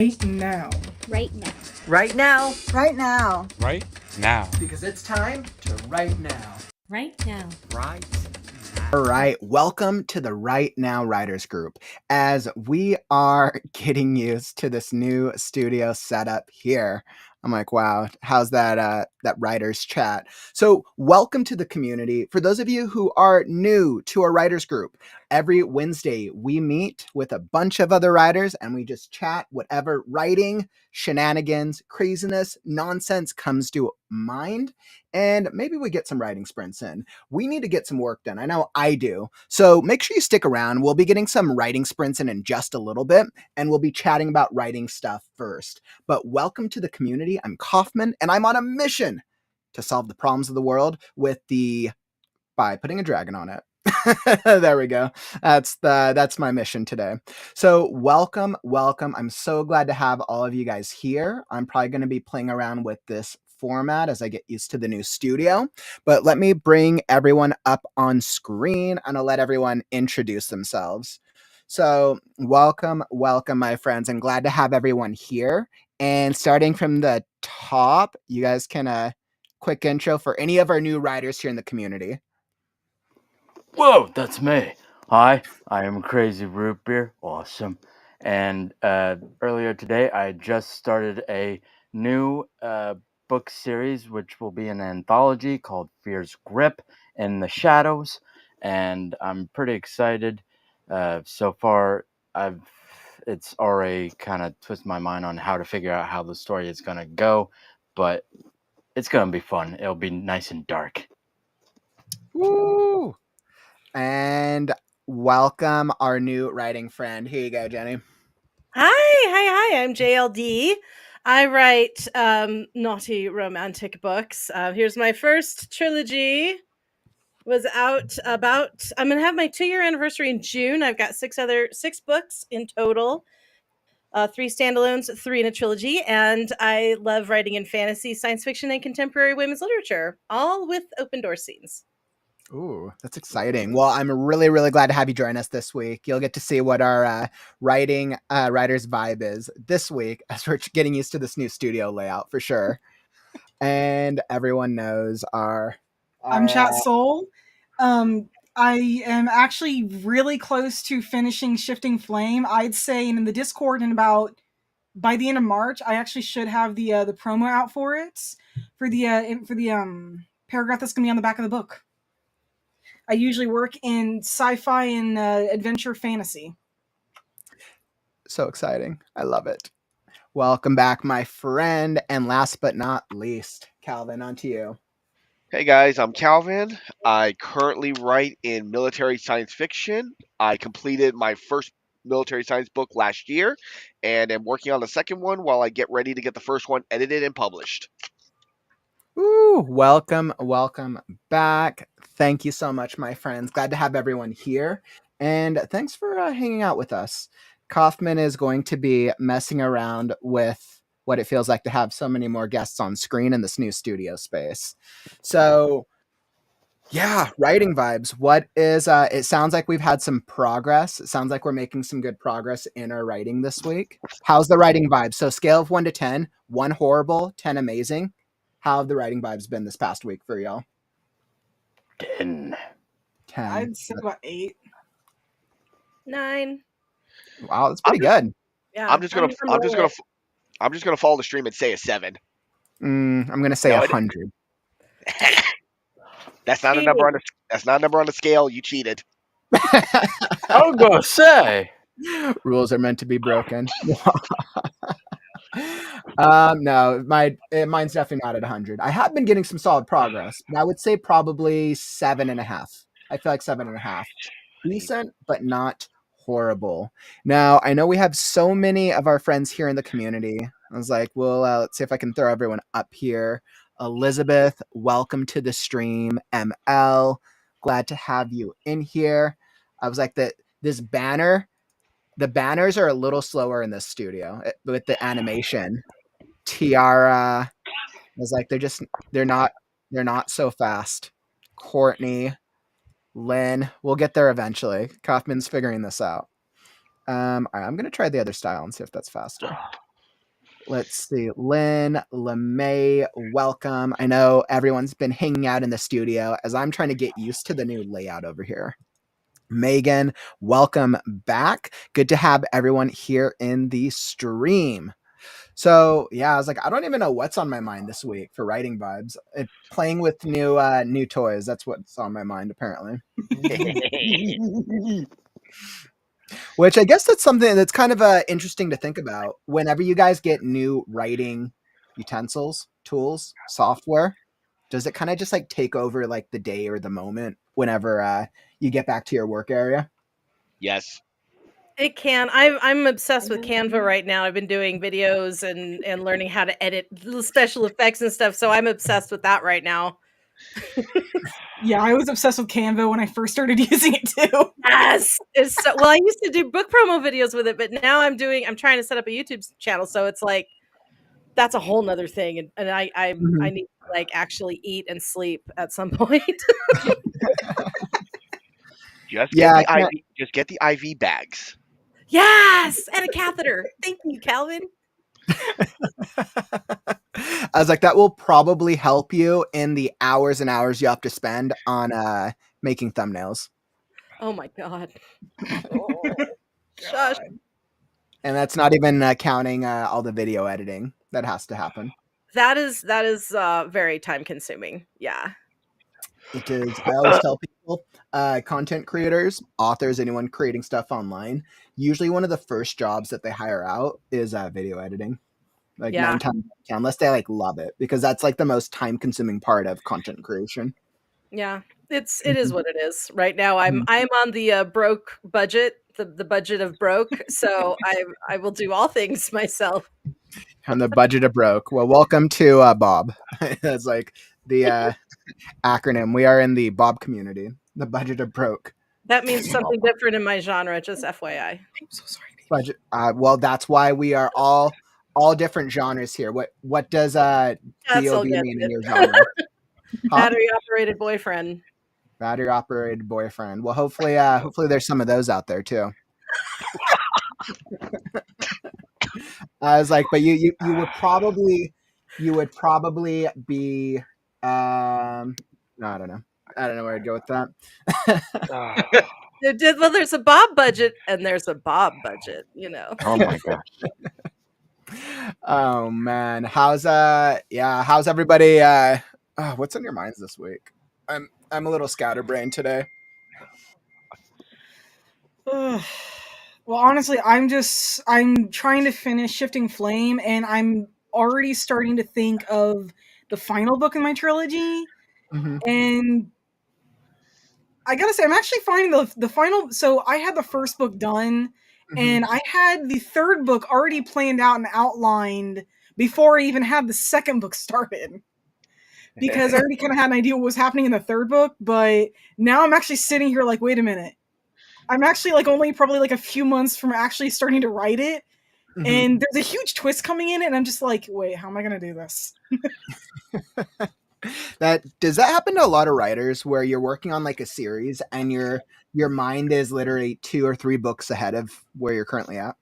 Right now. Right now. Right now. Right now. Right now. Because it's time to write now. Right now. Right now. All right. Welcome to the WriteNow Writers Group. As we are getting used to this new studio setup here, I'm like, wow, how's that writers chat? So welcome to the community. For those of you who are new to our writers group, every Wednesday we meet with a bunch of other writers and we just chat whatever writing, shenanigans, craziness, nonsense comes to mind. And maybe we get some writing sprints in. We need to get some work done. I know I do. So make sure you stick around. We'll be getting some writing sprints in just a little bit, and we'll be chatting about writing stuff first. But welcome to the community. I'm Kaufman, and I'm on a mission to solve the problems of the world by putting a dragon on it. There we go. That's my mission today. So welcome. I'm so glad to have all of you guys here. I'm probably going to be playing around with this format as I get used to the new studio. But let me bring everyone up on screen and I'll let everyone introduce themselves. So welcome, my friends. I'm glad to have everyone here. And starting from the top, you guys can quick intro for any of our new writers here in the community. Whoa, that's me. Hi, I am Crazy Root Beer. Awesome. And earlier today, I just started a new book series, which will be an anthology called Fear's Grip in the Shadows. And I'm pretty excited. So far, it's already kind of twisted my mind on how to figure out how the story is going to go. But it's going to be fun. It'll be nice and dark. Woo! And welcome our new writing friend. Here you go, Jenny. Hi. I'm JLD. I write naughty romantic books. Here's my first trilogy. Was out about. I'm gonna have my 2-year anniversary in June. I've got six books in total. 3 standalones, 3 in a trilogy, and I love writing in fantasy, science fiction, and contemporary women's literature, all with open door scenes. Ooh, that's exciting. Well, I'm really, really glad to have you join us this week. You'll get to see what our writer's vibe is this week as we're getting used to this new studio layout for sure. And everyone knows I'm Chat Soul. I am actually really close to finishing Shifting Flame. I'd say in the Discord by the end of March, I actually should have the promo out for it for the paragraph that's going to be on the back of the book. I usually work in sci-fi and adventure fantasy. So exciting. I love it. Welcome back, my friend. And last but not least, Calvin, on to you. Hey guys, I'm Calvin. I currently write in military science fiction. I completed my first military science book last year and am working on the second one while I get ready to get the first one edited and published. Ooh, welcome back. Thank you so much, my friends. Glad to have everyone here. And thanks for hanging out with us. Kaufman is going to be messing around with what it feels like to have so many more guests on screen in this new studio space. So, yeah, writing vibes. What is, it sounds like we've had some progress. It sounds like we're making some good progress in our writing this week. How's the writing vibe? So scale of 1 to 10, 1 horrible, 10 amazing. How have the writing vibes been this past week for y'all? 10. I'd say about 8. 9. Wow, that's pretty good. Yeah, I'm just gonna follow the stream and say a 7. I'm gonna say 100. That's not a number on the scale. You cheated. I was gonna say Rules are meant to be broken. No, mine's definitely not at 100. I have been getting some solid progress, but I would say probably 7.5. I feel like 7.5. Decent, but not horrible. Now, I know we have so many of our friends here in the community. I was like, well, let's see if I can throw everyone up here. Elizabeth, welcome to the stream. ML, glad to have you in here. I was like, this banner, the banners are a little slower in this studio with the animation. Tiara, I was like, they're not so fast. Courtney, Lynn, we'll get there eventually. Kaufman's figuring this out. I'm gonna try the other style and see if that's faster. Let's see. Lynn, LeMay, welcome. I know everyone's been hanging out in the studio as I'm trying to get used to the new layout over here. Megan, welcome back. Good to have everyone here in the stream. So yeah, I was like, I don't even know what's on my mind this week for writing vibes. Playing with new toys. That's what's on my mind apparently. Which I guess that's something that's kind of interesting to think about. Whenever you guys get new writing utensils, tools, software, does it kind of just like take over like the day or the moment whenever you get back to your work area? Yes. It can. I'm obsessed with Canva right now. I've been doing videos and learning how to edit little special effects and stuff. So I'm obsessed with that right now. Yeah, I was obsessed with Canva when I first started using it too. Yes, it's so, well. I used to do book promo videos with it, but now I'm trying to set up a YouTube channel. So it's like that's a whole nother thing, and I need to like actually eat and sleep at some point. Just Yeah, get the IV. Just get the IV bags. Yes, and a catheter. Thank you, Calvin. I was like, that will probably help you in the hours and hours you have to spend on making thumbnails. Oh my god. Oh, shush. And that's not even counting all the video editing that has to happen. That is very time consuming. Yeah. It is. I always tell people, content creators, authors, anyone creating stuff online, usually one of the first jobs that they hire out is video editing. Like 9 times out of 10, unless they like love it, because that's like the most time consuming part of content creation. Yeah. It is what it is. Right now I'm on the broke budget, the budget of broke, so I will do all things myself. On the budget of broke. Well, welcome to Bob. That's like the acronym. We are in the Bob community. The budget of broke. That means something different in my genre, just FYI. I'm so sorry. Budget. Well, that's why we are all different genres here. What does BOB mean in your genre? Battery operated boyfriend. Battery operated boyfriend. Well, hopefully there's some of those out there too. I was like, but you would probably be I don't know where I'd go with that. Well, there's a Bob budget and there's a Bob budget, you know. Oh my gosh. Oh man, how's everybody? What's on your minds this week? I'm a little scatterbrained today. Well, honestly, I'm trying to finish Shifting Flame, and I'm already starting to think of the final book in my trilogy. And I gotta say, I'm actually finding the final. So I had the first book done, and I had the third book already planned out and outlined before I even had the second book started. Because I already kind of had an idea what was happening in the third book, but now I'm actually sitting here like, wait a minute. I'm actually like only probably like a few months from actually starting to write it, and there's a huge twist coming in, and I'm just like, wait, how am I gonna do this? Does that happen to a lot of writers where you're working on like a series and your mind is literally 2 or 3 books ahead of where you're currently at?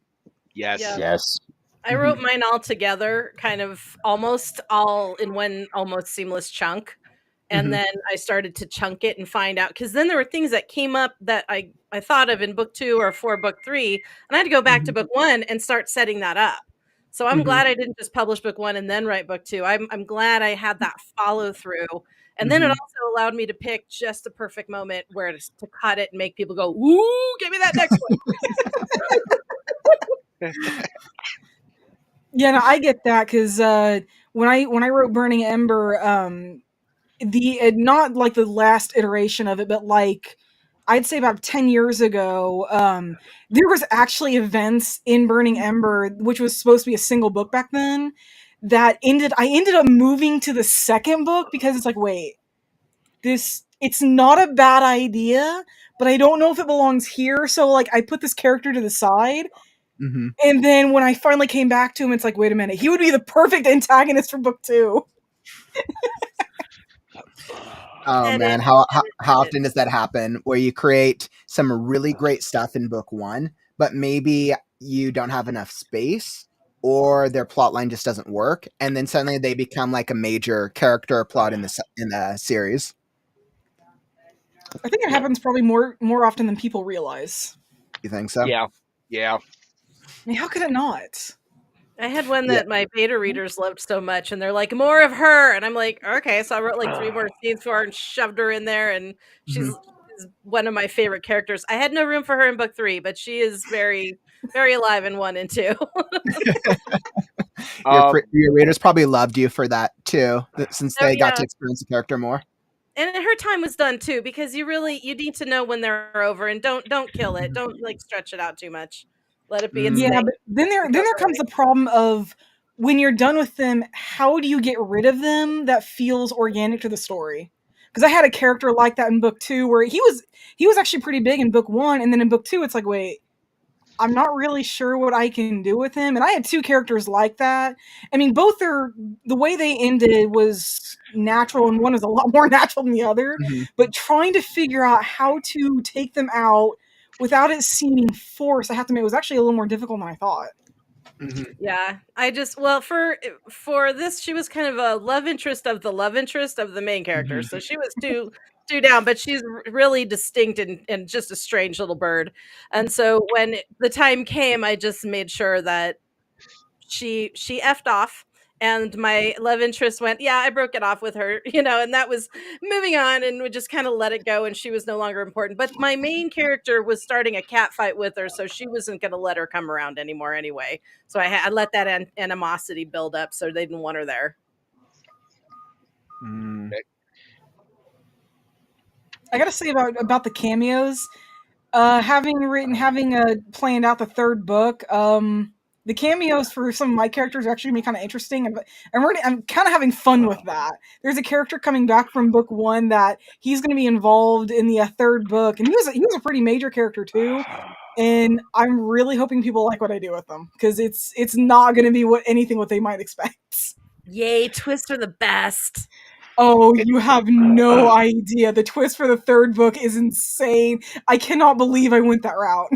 Yes. Yeah. Yes. I wrote mine all together, kind of almost all in one almost seamless chunk. And then I started to chunk it and find out, because then there were things that came up that I thought of in book 2 or for book 3, and I had to go back to book 1 and start setting that up. So I'm glad I didn't just publish book 1 and then write book 2. I'm glad I had that follow through. And then it also allowed me to pick just the perfect moment where to cut it and make people go, ooh, give me that next one. Yeah, no, I get that, because when I wrote Burning Ember, not like the last iteration of it, but like I'd say about 10 years ago, there was actually events in Burning Ember, which was supposed to be a single book back then, that I ended up moving to the second book because it's like, wait, it's not a bad idea, but I don't know if it belongs here. So like I put this character to the side. And then when I finally came back to him, it's like, wait a minute, he would be the perfect antagonist for book 2. Oh man, how often does that happen where you create some really great stuff in book 1, but maybe you don't have enough space or their plot line just doesn't work, and then suddenly they become like a major character or plot in the series. I think it happens probably more often than people realize. You think so? Yeah, yeah. I mean, how could it not? I had one Yeah. that my beta readers loved so much, and they're like, "More of her," and I'm like, "Okay." So I wrote like 3 more scenes for her and shoved her in there, and she's Mhm. one of my favorite characters. I had no room for her in book 3, but she is very, very alive in 1 and 2. Your readers probably loved you for that too, since Oh they got to yeah, experience the character more. and her time was done too, because you need to know when they're over, and don't kill it. Mhm. Don't like stretch it out too much. Let it be its Mm. Yeah, thing. but then Go there comes early. the problem of when you're done with them, how do you get rid of them that feels organic to the story? Because I had a character like that in book 2 where he was actually pretty big in book 1, and then in book 2 it's like, wait, I'm not really sure what I can do with him. And I had 2 characters like that. I mean, both are the way they ended was natural, and one is a lot more natural than the other. Mhm. But trying to figure out how to take them out without it seeming forced, I have to admit, it was actually a little more difficult than I thought. Mhm. Yeah, I just well for this she was kind of a love interest of the love interest of the main character. Mhm. So she was two down, but she's really distinct and just a strange little bird. And so when the time came, I just made sure that she effed off, and my love interest went, yeah, I broke it off with her, and that was moving on, and we just kind of let it go, and she was no longer important. But my main character was starting a cat fight with her, so she wasn't going to let her come around anymore anyway. So I let that animosity build up, so they didn't want her there. Mm. I gotta say about the cameos, having planned out the 3rd book, the cameos for some of my characters are actually kind of interesting, and I'm kind of having fun with that. There's a character coming back from book 1 that he's going to be involved in the 3rd book, and he was a pretty major character too. And I'm really hoping people like what I do with them, because it's not going to be what they might expect. Yay, twists are the best. Oh, It, you have no idea. The twist for the 3rd book is insane. I cannot believe I went that route.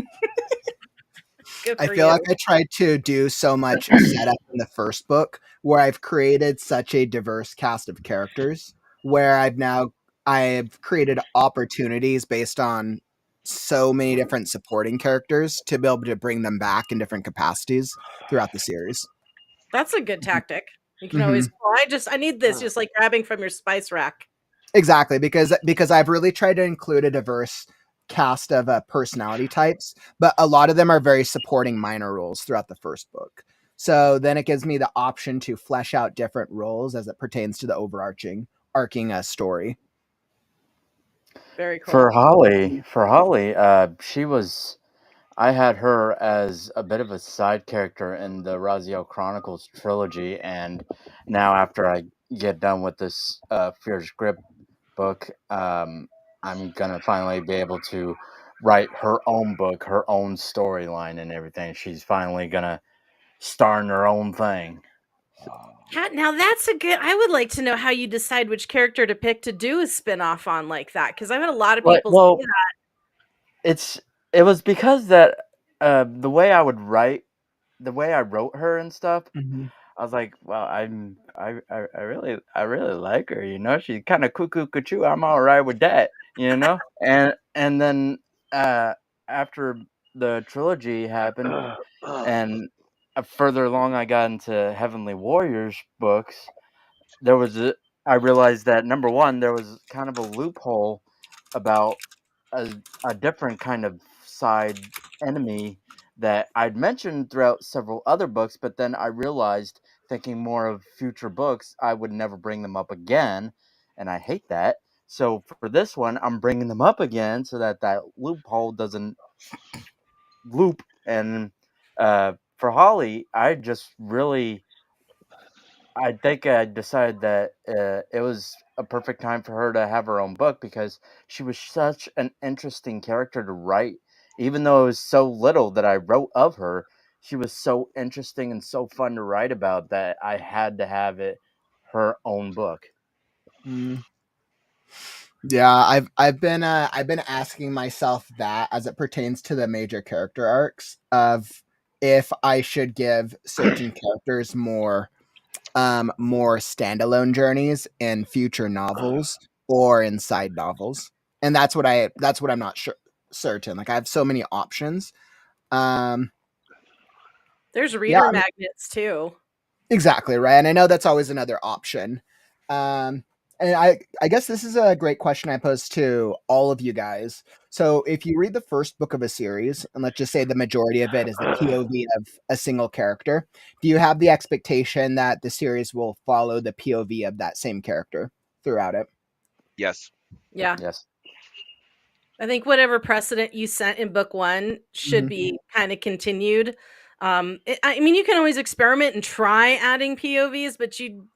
Good I for feel you. like I tried to do so much setup in the first book where I've created such a diverse cast of characters where I've created opportunities based on so many different supporting characters to be able to bring them back in different capacities throughout the series. That's a good tactic. You can Hmm. always, I need this, just like grabbing from your spice rack. Exactly, because I've really tried to include a diverse cast of personality types, but a lot of them are very supporting minor roles throughout the first book. So then it gives me the option to flesh out different roles as it pertains to the overarching arcing story. Very For cool. Holly, she was. I had her as a bit of a side character in the Raziel Chronicles trilogy, and now after I get done with this Fierce Grip book, I'm gonna finally be able to write her own book, her own storyline, and everything. She's finally gonna star in her own thing. Now that's a good. I would like to know how you decide which character to pick to do a spin-off on like that, because I've had a lot of But people say well, that. it's it was because that the way I would write, the way I wrote her and stuff. Mm-hmm. I was like, well, I really like her, she's kind of cuckoo cuckoo. I'm all right with that. And then uh, after the trilogy happened, and further along, I got into Heavenly Warriors books. There was I realized that number one, there was kind of a loophole about a, a different kind of side enemy that I'd mentioned throughout several other books, but then I realized, thinking more of future books, I would never bring them up again, and I hate that. So for this one, I'm bringing them up again so that that loophole doesn't loop. And for Holly, I think I decided that it was a perfect time for her to have her own book because she was such an interesting character to write. Even though it was so little that I wrote of her, she was so interesting and so fun to write about that I had to have it her own book. Mm. Yeah, I've been asking myself that as it pertains to the major character arcs of if I should give certain characters more standalone journeys in future novels or in side novels. And that's what I'm not certain. Like I have so many options. Um There's yeah, reader magnets too. exactly, right. And I know that's always another option. And I guess this is a great question I pose to all of you guys. So if you read the first book of a series, and let's just say the majority of it is the POV of a single character, do you have the expectation that the series will follow the POV of that same character throughout it? Yes. Yeah. Yes. I think whatever precedent you set in book one should Mhm. be kind of continued. I mean, you can always experiment and try adding POVs, but you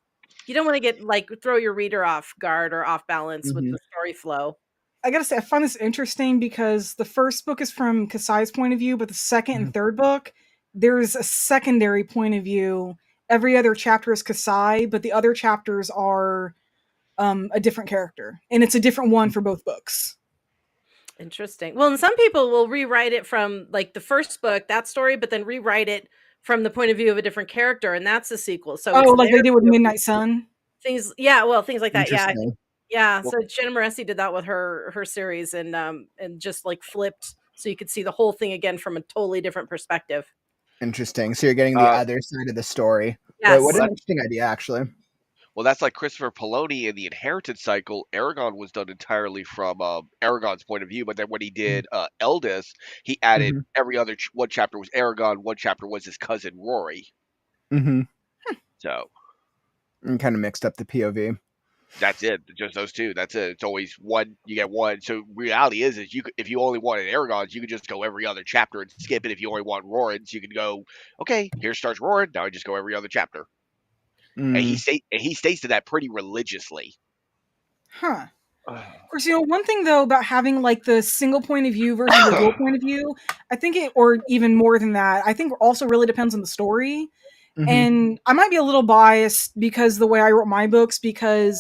don't want to get like throw your reader off guard or off balance with Mhm. the story flow. I gotta say, I find this interesting because the first book is from Kasai's point of view, but the second and third book, there's a secondary point of view. Every other chapter is Kasai, but the other chapters are a different character, and it's a different one for both books. Interesting. Well, and some people will rewrite it from like the first book, that story, but then rewrite it from the point of view of a different character, and that's a sequel. So Oh, it's like their they did with POV. Midnight Sun. Things, yeah, well, things like that. Yeah, I think, Interesting. yeah. Well, So Jenna Moreci did that with her series, and just like flipped, so you could see the whole thing again from a totally different perspective. Interesting. So you're getting the uh, other side of the story. What Yes. well, an that, interesting idea, actually. well, that's like Christopher Poloni in the Inheritance cycle. Aragon was done entirely from Aragon's point of view, but then when he did Eldest, he added Mm-hmm. every other one chapter was Aragon, one chapter was his cousin Rory. Mm-hmm. So And kind of mixed up the POV. that's it. Just those two. That's it. It's always one. You get one. So reality is you could, if you only wanted Aragons, you could just go every other chapter and skip it. If you only want Rorans, you could go. Okay, here starts Roran. Now I just go every other chapter. And Mm. he stays to that pretty religiously. Huh. Of course, one thing though about having like the single point of view versus the dual point of view, I think or even more than that, I think also really depends on the story. Mm-hmm. And I might be a little biased because the way I wrote my books, because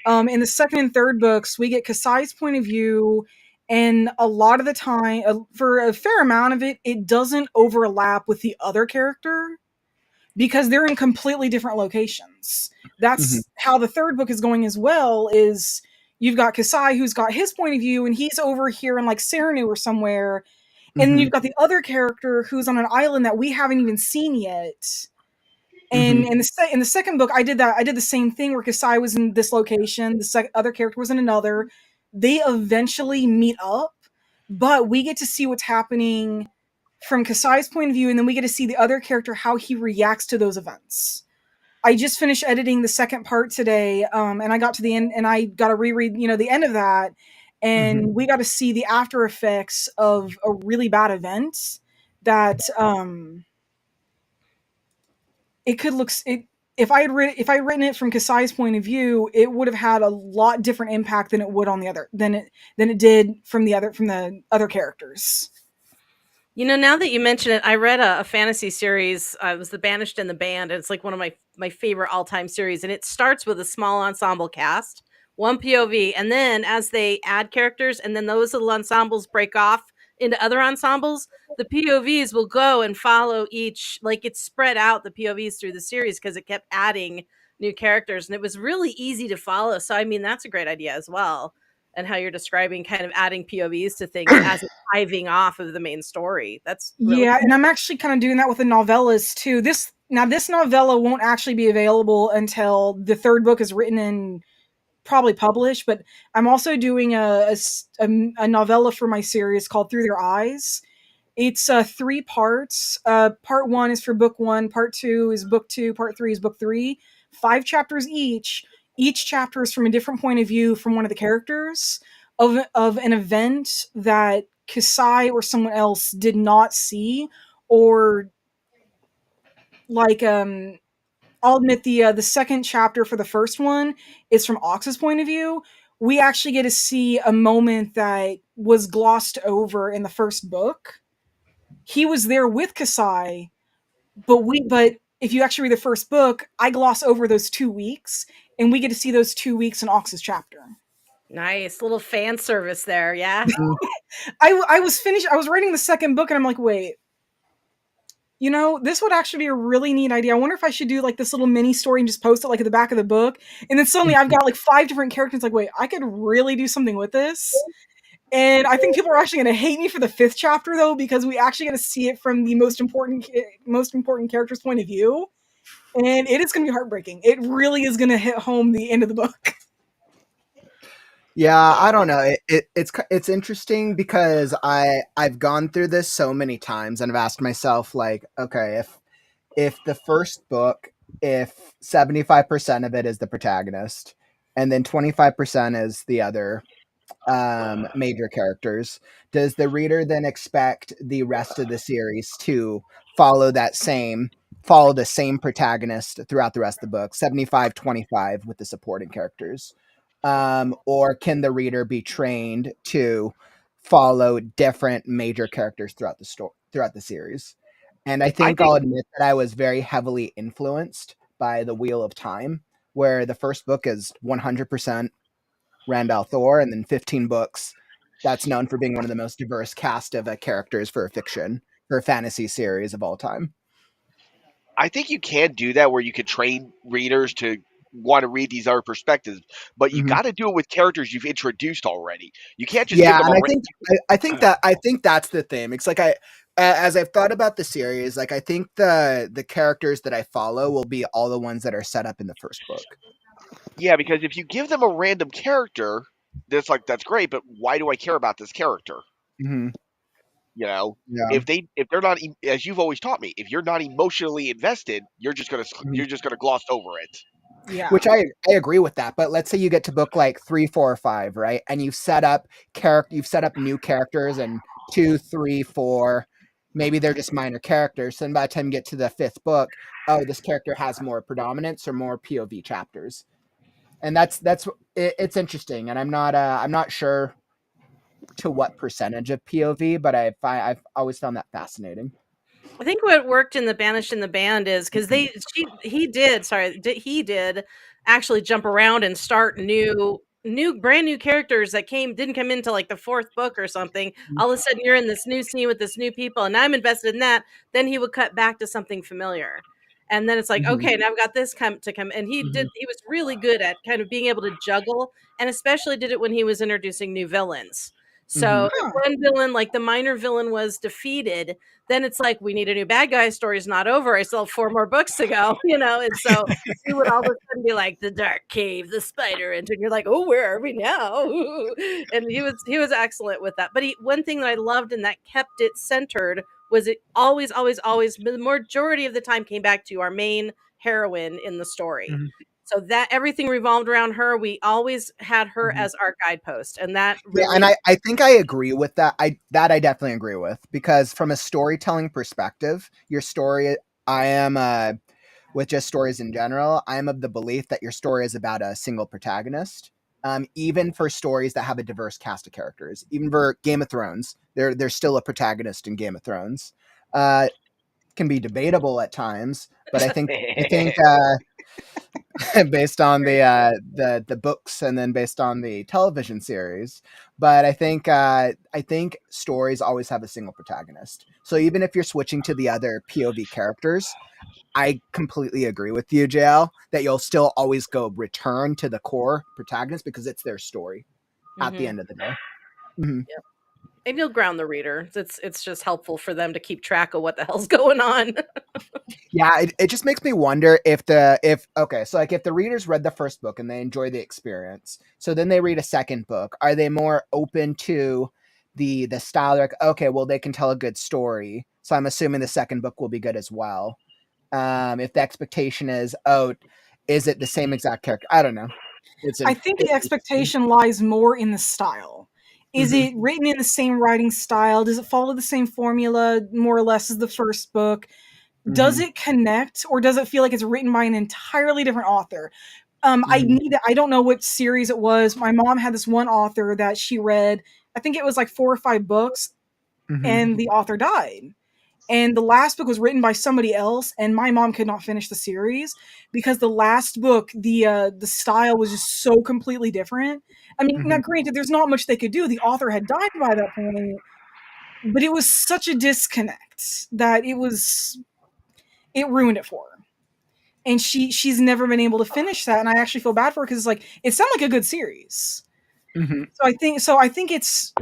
in the second and third books, we get Kasai's point of view, and a lot of the time, for a fair amount of it, it doesn't overlap with the other character because they're in completely different locations. Mm-hmm. That's how the third book is going as well. Is you've got Kasai who's got his point of view, and he's over here in like Serenu or somewhere, and then Mm-hmm. you've got the other character who's on an island that we haven't even seen yet. Mm-hmm. And in the second book, I did that. I did the same thing where Kasai was in this location, the other character was in another. They eventually meet up, but we get to see what's happening from Kasai's point of view, and then we get to see the other character how he reacts to those events. I just finished editing the second part today, and I got to the end, and I got to reread, the end of that, and Mm-hmm. we got to see the after effects of a really bad event that it could look it. If I had written it from Kasai's point of view, it would have had a lot different impact than it would on the other than it did from the other characters. Now that you mention it, I read a fantasy series. It was The Banished and the Band, and it's like one of my favorite all time series. And it starts with a small ensemble cast, one POV, and then as they add characters, and then those little ensembles break off into other ensembles, the POVs will go and follow each. Like it's spread out the POVs through the series because it kept adding new characters, and it was really easy to follow. So I mean, that's a great idea as well. And how you're describing kind of adding POVs to things as it's hiving off of the main story. That's really Yeah, cool. and I'm actually kind of doing that with the novellas too. This novella won't actually be available until the third book is written and probably published. But I'm also doing a novella for my series called Through Their Eyes. It's 3 parts. Part 1 is for book 1. Part 2 is book 2. Part 3 is book 3. 5 chapters each. Each chapter is from a different point of view from one of the characters of an event that Kasai or someone else did not see, or like I'll admit the second chapter for the first one is from Ox's point of view. We actually get to see a moment that was glossed over in the first book. He was there with Kasai, but if you actually read the first book, I gloss over those 2 weeks, and we get to see those 2 weeks in Ox's chapter. Nice little fan service there. Yeah. I was writing the second book, and I'm like, wait, You know, this would actually be a really neat idea. I wonder if I should do like this little mini story and just post it like at the back of the book. And then suddenly I've got like 5 different characters. Like, wait, I could really do something with this. And I think people are actually going to hate me for the 5th chapter though, because we actually get to see it from the most important character's point of view. And it is going to be heartbreaking. It really is going to hit home the end of the book. Yeah, I don't know. It's interesting because I've gone through this so many times and I've asked myself like, okay, if the first book, if 75% of it is the protagonist and then 25% is the other major characters, does the reader then expect the rest of the series to follow follow the same protagonist throughout the rest of the book, 75-25 with the supporting characters? Or can the reader be trained to follow different major characters throughout the story, throughout the series? And I I think I'll think admit that I was very heavily influenced by The Wheel of Time, where the first book is 100% Randall Thor, and then 15 books that's known for being one of the most diverse cast of characters for a fantasy series of all time. I think you can do that where you could train readers to want to read these other perspectives, but you Mhm. got to do it with characters you've introduced already. You can't just give Yeah, them and a. I think that's the thing. It's like as I've thought about the series, like I think the characters that I follow will be all the ones that are set up in the first book. Yeah, because if you give them a random character, that's great, but why do I care about this character? Hmm. You know, Yeah. if they're not, as you've always taught me, if you're not emotionally invested, Mhm. you're just gonna gloss over it. Yeah. Which I agree with that, but let's say you get to book like 3, 4, or 5, right? And you've set up new characters and 2, 3, 4, maybe they're just minor characters. So then by the time you get to the 5th book, oh, this character has more predominance or more POV chapters. And it's interesting, and I'm not sure to what percentage of POV, but I've always found that fascinating. I think what worked in the Banished in the Band is because he did actually jump around and start brand new characters that didn't come into like the 4th book or something. All of a sudden you're in this new scene with this new people and I'm invested in that. Then he would cut back to something familiar. And then it's like, Mhm. okay, now I've got this come. And Mhm. he was really good at kind of being able to juggle and especially did it when he was introducing new villains. So Mhm. if Huh. one villain, like the minor villain, was defeated, then it's like we need a new bad guy. Story's not over. I still have 4 more books to go, and so he would all of a sudden be like the dark cave, the spider entered, and you're like, oh, where are we now? And he was excellent with that. But one thing that I loved and that kept it centered was it always the majority of the time came back to our main heroine in the story. Mhm. So that everything revolved around her. We always had her Mhm. as our guidepost, and that Yeah, and really. I think I agree with that. I definitely agree with, because from a storytelling perspective, your story I am with just stories in general, I am of the belief that your story is about a single protagonist. Even for stories that have a diverse cast of characters, even for Game of Thrones, there's still a protagonist in Game of Thrones. Can be debatable at times, but I think based on the books and then based on the television series. But I think stories always have a single protagonist. So even if you're switching to the other POV characters, I completely agree with you, JL, that you'll still always go return to the core protagonist because it's their story at the Mhm. end of the day. Mhm. And you'll ground the reader. It's just helpful for them to keep track of what the hell's going on. Yeah, it just makes me wonder if okay, so like if the readers read the first book and they enjoy the experience, so then they read a second book, are they more open to the style? Like, okay, well they can tell a good story, so I'm assuming the second book will be good as well. If the expectation is, oh, is it the same exact character? I don't know. I think the expectation lies more in the style. Is Mm-hmm. it written in the same writing style? Does it follow the same formula more or less as the first book? Does Mm-hmm. it connect, or does it feel like it's written by an entirely different author? Mm-hmm. I don't know what series it was. My mom had this one author that she read. I think it was like 4 or 5 books, Mm-hmm. and the author died. And the last book was written by somebody else, and my mom could not finish the series because the last book, the style was just so completely different. I mean, now Mm-hmm. granted, there's not much they could do. The author had died by that point, but it was such a disconnect that it ruined it for her. And she's never been able to finish that, and I actually feel bad for her because like it sounded like a good series. Mm-hmm. So I think it's,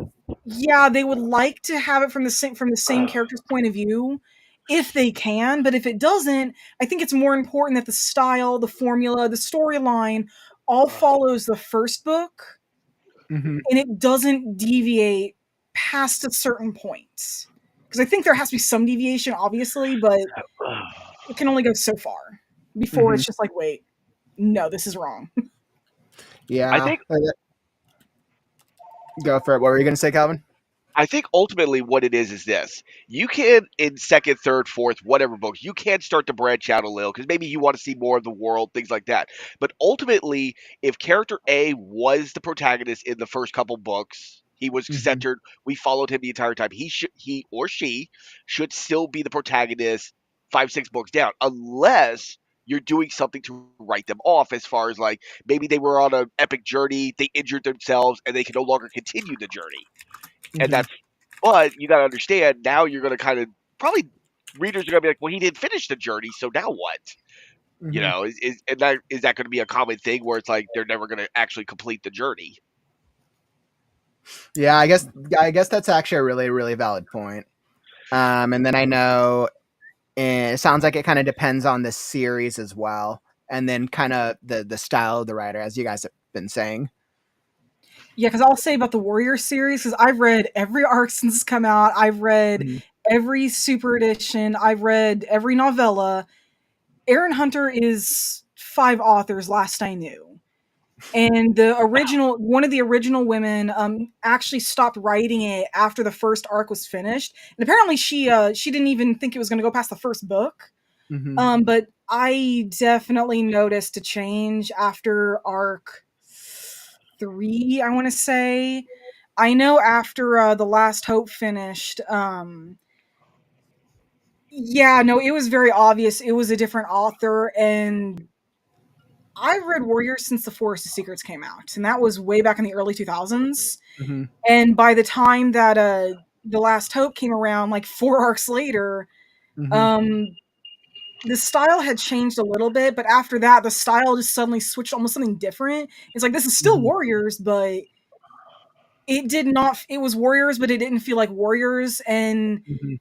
yeah, they would like to have it from the same character's point of view if they can, but if it doesn't, I think it's more important that the style, the formula, the storyline all follows the first book Mm-hmm. and it doesn't deviate past a certain point. Because I think there has to be some deviation, obviously, but it can only go so far before Mm-hmm. it's just like, wait, no, this is wrong. Yeah. I think Go for it. What were you going to say, Calvin? I think ultimately what it is this. You can, in second, third, fourth, whatever books, you can start to branch out a little because maybe you want to see more of the world, things like that. But ultimately, if character A was the protagonist in the first couple books, he was Mm-hmm. centered, we followed him the entire time. He or she should still be the protagonist 5, 6 books down, unless you're doing something to write them off as far as like maybe they were on an epic journey, they injured themselves, and they can no longer continue the journey. And Mm-hmm. that's, but you got to understand now you're going to kind of probably readers are going to be like, well, he didn't finish the journey, so now what? You Mm-hmm. know, is that going to be a common thing where it's like they're never going to actually complete the journey? Yeah, I guess that's actually a really, really valid point. And then I know it sounds like it kind of depends on the series as well, and then kind of the style of the writer, as you guys have been saying. Yeah, because I'll say about the Warrior series, because I've read every arc since it's come out. I've read Mm-hmm. every super edition. I've read every novella. Aaron Hunter is 5 authors, last I knew. And one of the original women, actually stopped writing it after the first arc was finished. And apparently she didn't even think it was going to go past the first book. Mm-hmm. But I definitely noticed a change after arc 3, I want to say. I know after The Last Hope finished, yeah, no, it was very obvious it was a different author, and I've read Warriors since The Forest of Secrets came out, and that was way back in the early 2000s. Mm-hmm. And by the time that The Last Hope came around, like 4 arcs later, Mm-hmm. um, the style had changed a little bit, but after that, the style just suddenly switched almost something different. It's like this is still Mm-hmm. Warriors, but it did not. It was Warriors, but it didn't feel like Warriors. And Mm-hmm.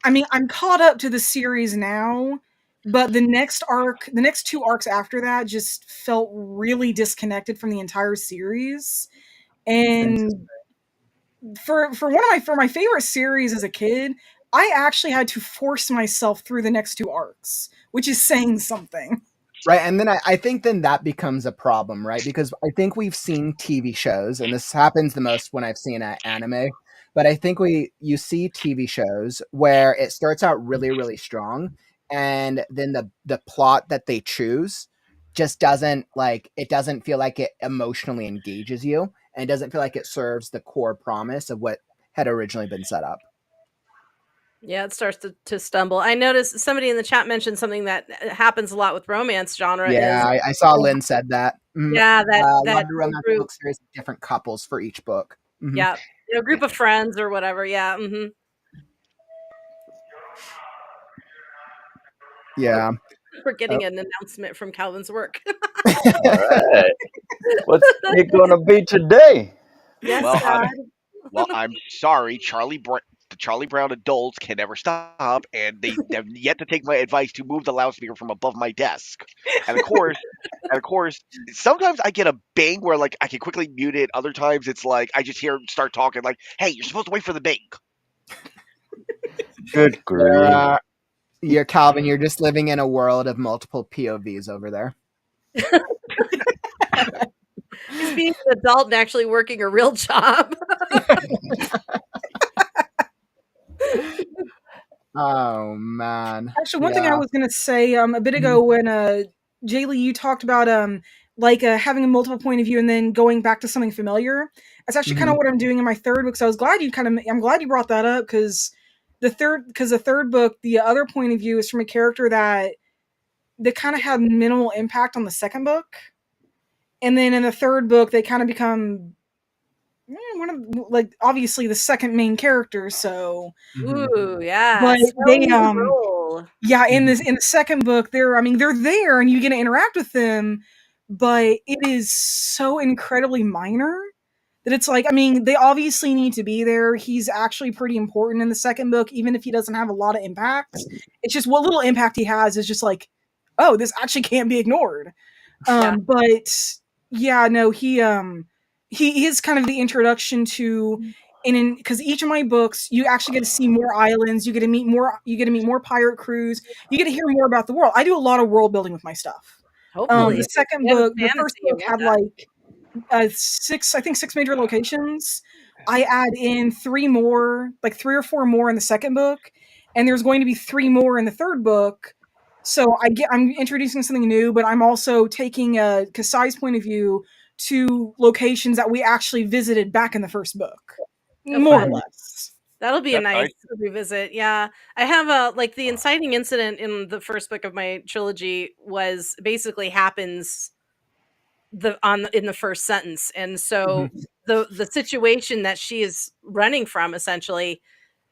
I mean, I'm caught up to the series now, but the next 2 arcs after that, just felt really disconnected from the entire series. And for my favorite series as a kid, I actually had to force myself through the next 2 arcs, which is saying something. Right, and then I think then that becomes a problem, right? Because I think we've seen TV shows, and this happens the most when I've seen anime. But I think you see TV shows where it starts out really, really strong, and then the plot that they choose just doesn't it doesn't feel like it emotionally engages you, and it doesn't feel like it serves the core promise of what had originally been set up. Yeah, it starts to stumble. I noticed somebody in the chat mentioned something that happens a lot with romance genre Yeah, is I saw Lynn said that. yeah, that Love that to romance group, book series, different couples for each book. Hmm. yeah, a group of friends or whatever. Yeah, Yeah. we're Oh. getting an announcement from Calvin's work. All right. What's it gonna be today? Yes, Well, God. I'm sorry, the Charlie Brown adults can never stop, and they have yet to take my advice to move the loudspeaker from above my desk. And of course, sometimes I get a bang where like I can quickly mute it. Other times it's like I just hear him start talking like, "Hey, you're supposed to wait for the bang." Good There, grief. you're Calvin. You're just living in a world of multiple POVs over there. He's being an adult and actually working a real job. Oh man, Actually, one thing I yeah. was gonna say, a bit Mhm. ago when, Jaylee, you talked about, having a multiple point of view and then going back to something familiar. That's actually kinda Mhm. what I'm doing in my 3rd book, so I'm glad you brought that up, because the 3rd book, the other point of view is from a character that kinda had minimal impact on the 2nd book, and then in the 3rd book, they kinda become one of like obviously the second main character. So, Ooh, yeah. but they Spelling the role. yeah, in the second book, they're there and you get to interact with them, but it is so incredibly minor that it's like, I mean, they obviously need to be there. He's actually pretty important in the second book, even if he doesn't have a lot of impact. It's just what little impact he has is just like, oh, this actually can't be ignored. Yeah. But yeah, no, he is kind of the introduction to in because each of my books, you actually get to see more islands, you get to meet more pirate crews, you get to hear more about the world. I do a lot of world building with my stuff. Hopefully. The second Yeah, book, the first fantasy. I book love had that. like six major locations. I add in three more, like three or four more in the second book, and there's going to be three more in the third book. So I'm introducing something new, but I'm also taking a Kasai's point of view to locations that we actually visited back in the first book, Oh, more or fun. less. That'll be a That's nice nice. revisit. Yeah. I have a like the inciting incident in the first book of my trilogy was basically happens in the first sentence. And so the situation that she is running from essentially,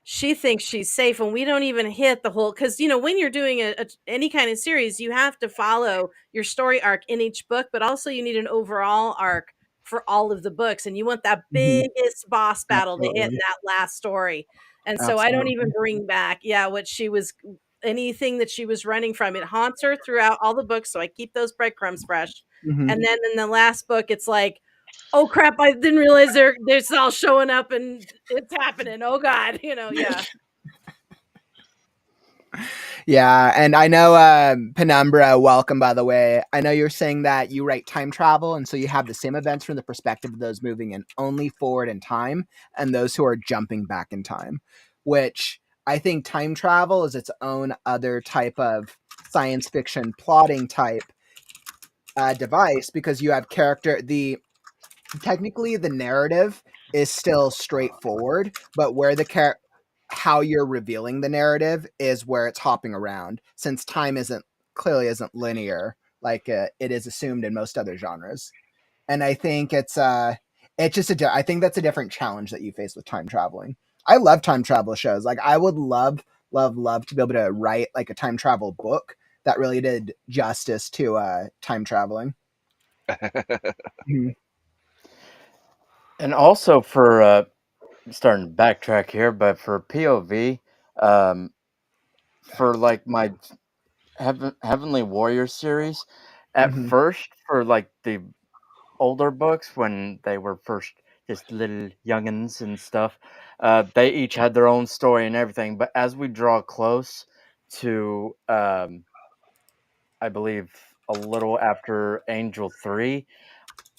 she thinks she's safe and we don't even hit the whole because when you're doing any kind of series you have to follow your story arc in each book, but also you need an overall arc for all of the books, and you want that biggest boss battle to hit in Absolutely. that last story. And so I don't even Absolutely. bring back what she was, anything that she was running from. It haunts her throughout all the books, so I keep those breadcrumbs fresh. And then in the last book it's like, oh crap, I didn't realize they're all showing up and it's happening. Oh god, yeah. Yeah, and I know Penumbra, welcome by the way. I know you're saying that you write time travel, and so you have the same events from the perspective of those moving in only forward in time and those who are jumping back in time, which I think time travel is its own other type of science fiction plotting type device, because you have technically the narrative is still straightforward, but where how you're revealing the narrative is where it's hopping around, since time isn't linear like it is assumed in most other genres. And I think it's just I think that's a different challenge that you face with time traveling. I love time travel shows. Like I would love to be able to write like a time travel book that really did justice to time traveling. Mhm. And also for starting to backtrack here, but for POV, um, for like my Heavenly Warrior series, at Mhm. first for like the older books when they were first just little youngins and stuff, they each had their own story and everything. But as we draw close to, I believe, a little after Angel 3,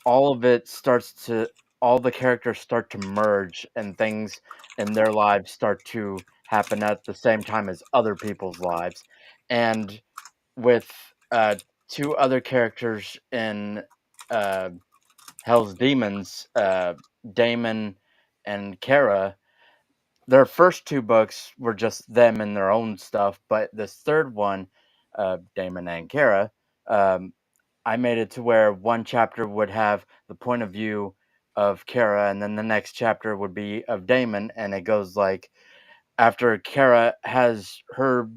all of it starts to, all the characters start to merge and things in their lives start to happen at the same time as other people's lives. And with two other characters in uh, Hell's Demons, Damon and Kara, their first two books were just them and their own stuff, but this third one, Damon and Kara, um, I made it to where one chapter would have the point of view of Kara, and then the next chapter would be of Damon, and it goes like after Kara has her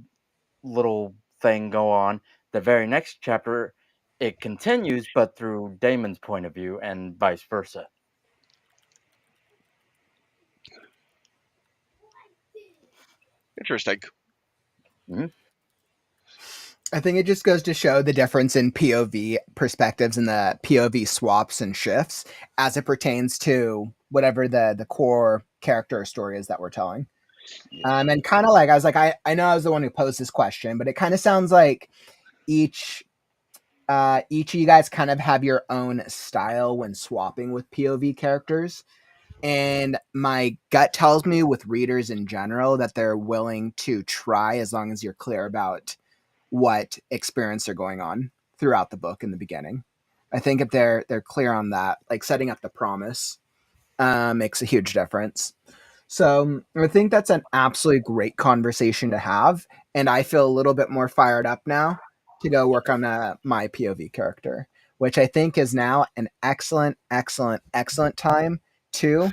little thing go on, the very next chapter it continues, but through Damon's point of view, and vice versa. Interesting. Mhm. I think it just goes to show the difference in POV perspectives and the POV swaps and shifts as it pertains to whatever the core character or story is that we're telling. Yeah. And kind of like I was like, I know I was the one who posed this question, but it kind of sounds like each each of you guys kind of have your own style when swapping with POV characters. And my gut tells me with readers in general that they're willing to try as long as you're clear about what experience they're going on throughout the book in the beginning. I think if they're clear on that, like setting up the promise, makes a huge difference. So I think that's an absolutely great conversation to have, and I feel a little bit more fired up now to go work on my POV character, which I think is now an excellent time to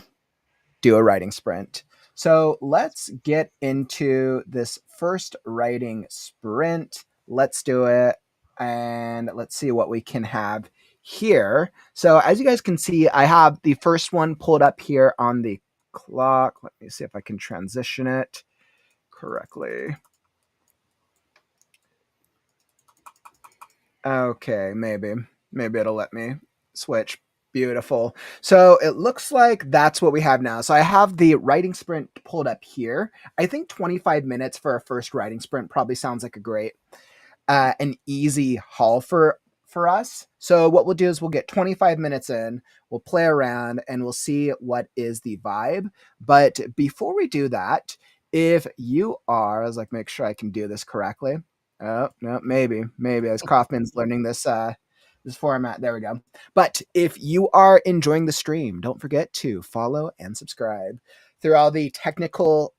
do a writing sprint. So let's get into this first writing sprint. Let's do it, and let's see what we can have here. So as you guys can see, I have the first one pulled up here on the clock. Let me see if I can transition it correctly. Okay, maybe it'll let me switch. Beautiful. So it looks like that's what we have now. So I have the writing sprint pulled up here. I think 25 minutes for a first writing sprint probably sounds like a great an easy haul for us. So what we'll do is we'll get 25 minutes in, we'll play around, and we'll see what is the vibe. But before we do that, if you are, I was like, make sure I can do this correctly. Oh no, maybe as Kaufman's learning this format. There we go. But if you are enjoying the stream, don't forget to follow and subscribe. Through all the technical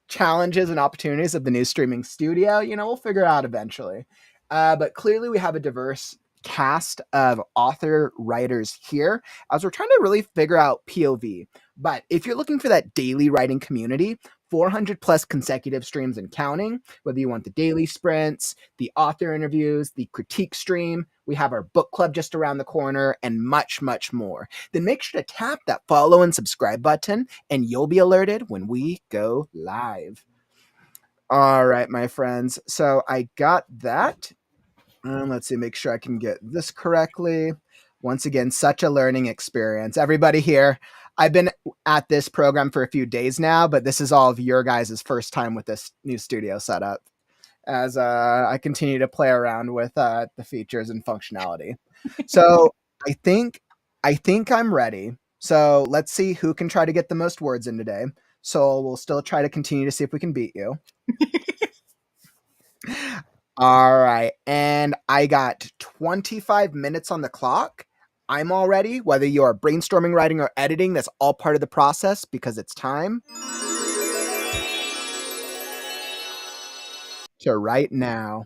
challenges and opportunities of the new streaming studio, we'll figure it out eventually. But clearly we have a diverse cast of author writers here as we're trying to really figure out POV. But if you're looking for that daily writing community, 400 plus consecutive streams and counting, whether you want the daily sprints, the author interviews, the critique stream, we have our book club just around the corner, and much, much more, then make sure to tap that follow and subscribe button and you'll be alerted when we go live. All right, my friends. So I got that. Let's see, make sure I can get this correctly. Once again, such a learning experience. Everybody here, I've been at this program for a few days now, but this is all of your guys' first time with this new studio setup as I continue to play around with the features and functionality. So I think I'm ready. So let's see who can try to get the most words in today. So we'll still try to continue to see if we can beat you. All right. And I got 25 minutes on the clock. I'm all ready. Whether you are brainstorming, writing, or editing, that's all part of the process because it's time to write now.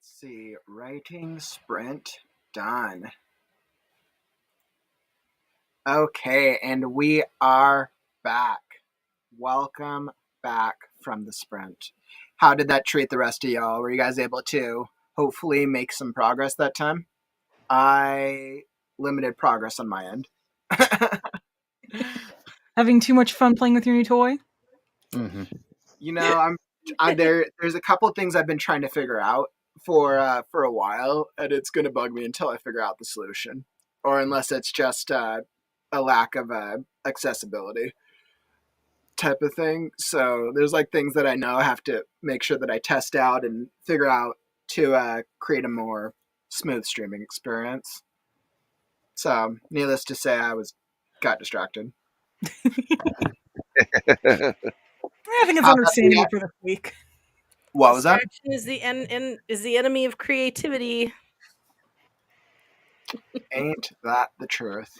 Let's see. Writing sprint done. Okay, and we are back. Welcome back from the sprint. How did that treat the rest of y'all? Were you guys able to hopefully make some progress that time? I limited progress on my end. Having too much fun playing with your new toy? Mm-hmm. You know, I'm there. There's a couple of things I've been trying to figure out for a while, and it's gonna bug me until I figure out the solution, or unless it's just a lack of accessibility type of thing. So there's like things that I know I have to make sure that I test out and figure out to create a more smooth streaming experience. So needless to say, got distracted. I think it's How about the, understandable for this week. what was that? Distraction is the enemy of creativity. Ain't that the truth?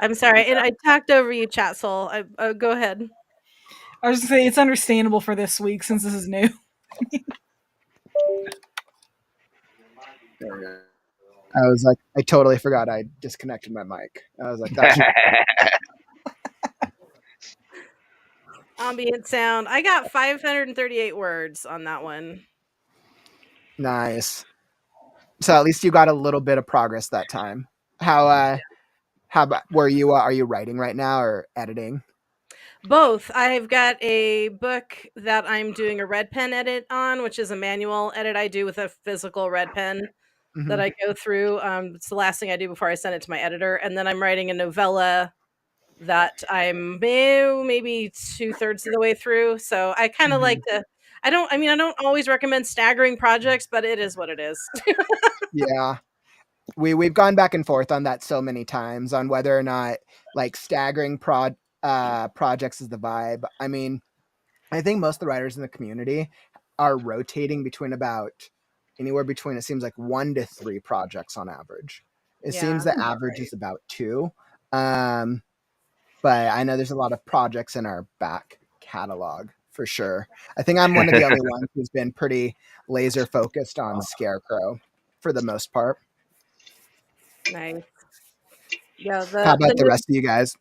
I'm sorry, and I talked over you, Chat Soul. Go ahead. I was just gonna say it's understandable for this week since this is new. There we go. I was like, I totally forgot I disconnected my mic. I was like, that should Ambient sound. I got 538 words on that one. nice. So at least you got a little bit of progress that time. How about where you are you writing right now or editing? Both. I've got a book that I'm doing a red pen edit on, which is a manual edit I do with a physical red pen that Mhm. I go through. It's the last thing I do before I send it to my editor. And then I'm writing a novella that I'm maybe 2/3 of the way through. So I kind of like Mhm. to. I don't always recommend staggering projects, but it is what it is. Yeah. We've gone back and forth on that so many times on whether or not like staggering projects is the vibe. I mean, I think most of the writers in the community are rotating between about anywhere between it seems like 1 to 3 projects on average. It Yeah. seems the average is about 2. Um, but I know there's a lot of projects in our back catalog for sure. I think I'm one of the only ones who's been pretty laser focused on Scarecrow for the most part. Nice. Yeah. How about the rest of you guys?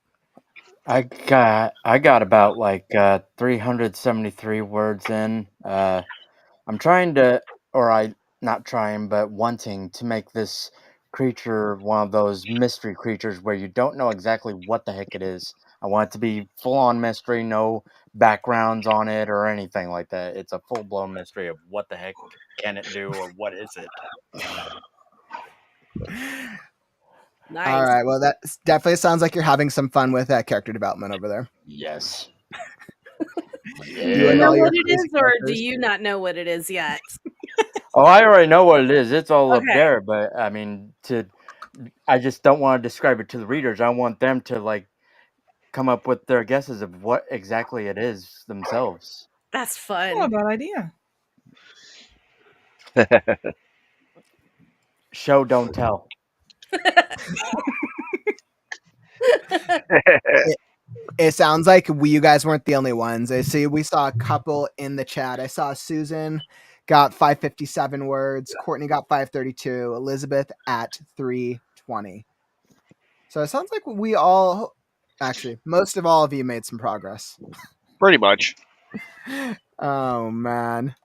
I got about like 373 words in. I'm trying to, or I not trying, but wanting to make this creature one of those mystery creatures where you don't know exactly what the heck it is. I want it to be full on mystery, no backgrounds on it or anything like that. It's a full blown mystery of what the heck can it do or what is it. All Nice. right. Well, that definitely sounds like you're having some fun with character development over there. Yes. Do You you and know all your what it crazy is, or do characters. you not know what it is yet? Oh, I already know what it is. It's all up Okay, there, but I mean, I just don't want to describe it to the readers. I want them to like come up with their guesses of what exactly it is themselves. that's Not a fun. bad idea. Show, don't tell. It sounds like you guys weren't the only ones. I see we saw a couple in the chat. I saw Susan got 557 words, Courtney got 532, Elizabeth at 320. So it sounds like we all actually most of all of you made some progress. Pretty much. Oh man.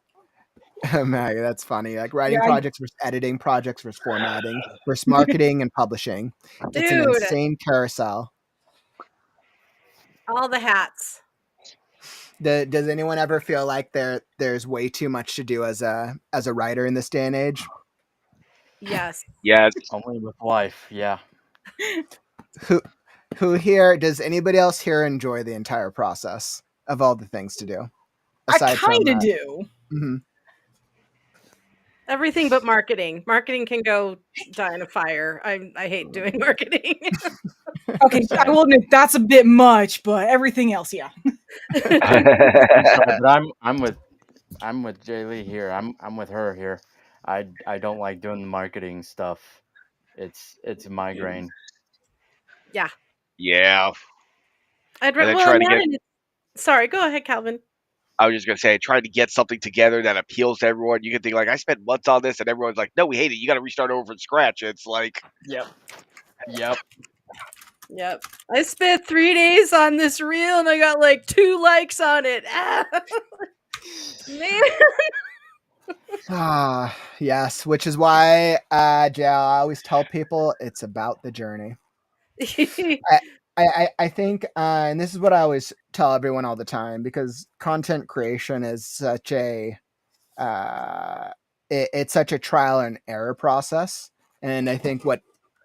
Maggie, that's funny. Like Yeah, writing projects versus editing projects versus formatting versus marketing and publishing. It's an Dude, insane carousel. all the hats. Does anyone ever feel like there's way too much to do as a writer in this day and age? Yes. Yes. Only with life, yeah. Who here does anybody else here enjoy the entire process of all the things to do I aside from kind of do. mhm. Everything but marketing. Marketing can go die in a fire. I hate doing marketing. Okay, I Same. will admit that's a bit much, but everything else, yeah. I'm sorry, but I'm with Jay Lee here. I'm with her here. I don't like doing the marketing stuff. It's a migraine. Yeah. Yeah. I'd And then well trying to get imagine. Sorry, go ahead, Calvin. I was just gonna say, trying to get something together that appeals to everyone. You can think like, I spent months on this, and everyone's like, "No, we hate it. You got to restart over from scratch." It's like, Yep. Yep. Yep. I spent 3 days on this reel and I got like 2 likes on it. Ah, man. Yes, which is why, Jay, I always tell people it's about the journey. I think, and this is what I always tell everyone all the time, because content creation is such a it's such a trial and error process, and I think what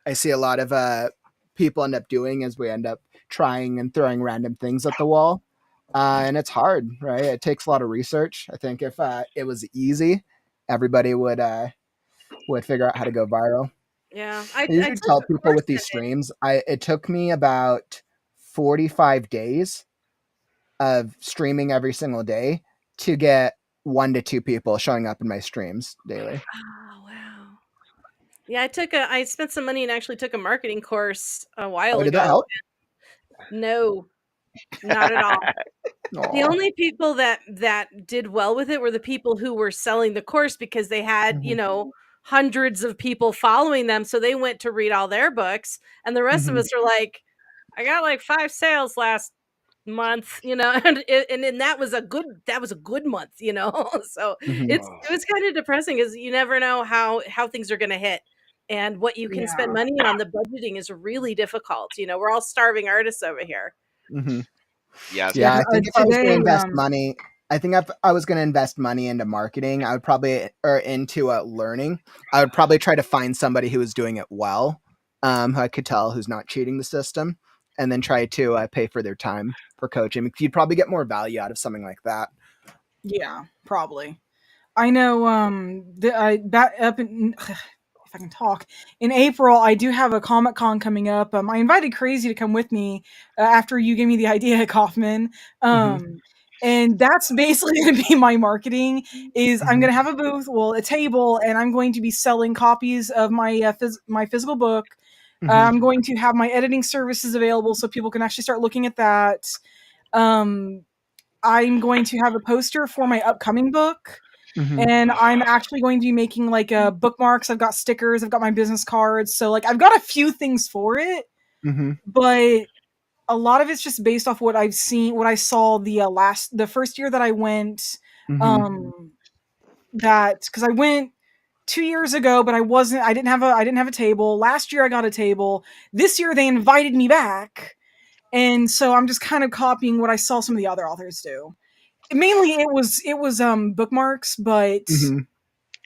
I see a lot of people end up doing is we end up trying and throwing random things at the wall, and it's hard, right? It takes a lot of research. I think if it was easy, everybody would figure out how to go viral. Yeah, I I usually took tell a people course with these in it. streams, it took me about 45 days of streaming every single day to get 1 to 2 people showing up in my streams daily. Oh, wow. Yeah, I spent some money and actually took a marketing course a while Oh, did that ago. help? No, not at all. The Aw. only people that did well with it were the people who were selling the course because they had, Mhm, hundreds of people following them, so they went to read all their books, and the rest of mhm, us are like, "I got, like, 5 sales last month," and then that was a good month, So, mhm. it was kinda depressing because you never know how things are gonna hit, and what you can spend Yeah. money on. The budgeting is really difficult, we're all starving artists over here. Mhm. yes, Yeah, Yeah, I think if I was gonna today, invest money, I think if I was gonna invest money into marketing, I would probably, or into learning, I would probably try to find somebody who is doing it well, who I could tell who's not cheating the system, and then try to pay for their time for coaching. Because you'd probably get more value out of something like that. yeah, probably. I know that up in if I can talk, in April I do have a Comic Con coming up. I invited Crazy to come with me after you gave me the idea, Kaufman. Hmm. And that's basically going to be my marketing. Is I'm Hmm. going to have a booth, well, a table, and I'm going to be selling copies of my my physical book. Hmm. I'm going to have my editing services available so people can actually start looking at that. Um, I'm going to have a poster for my upcoming book, Hmm. and I'm actually going to be making like bookmarks. I've got stickers, I've got my business cards. So like I've got a few things for it, Hmm. but a lot of it's just based off what I've seen, what I saw the first year that I went. Hmm. Um, that because I went 2 years ago, but I didn't have a table. Last year I got a table. This year they invited me back, and so I'm just kind of copying what I saw some of the other authors do. Mainly it was bookmarks, but Hmm.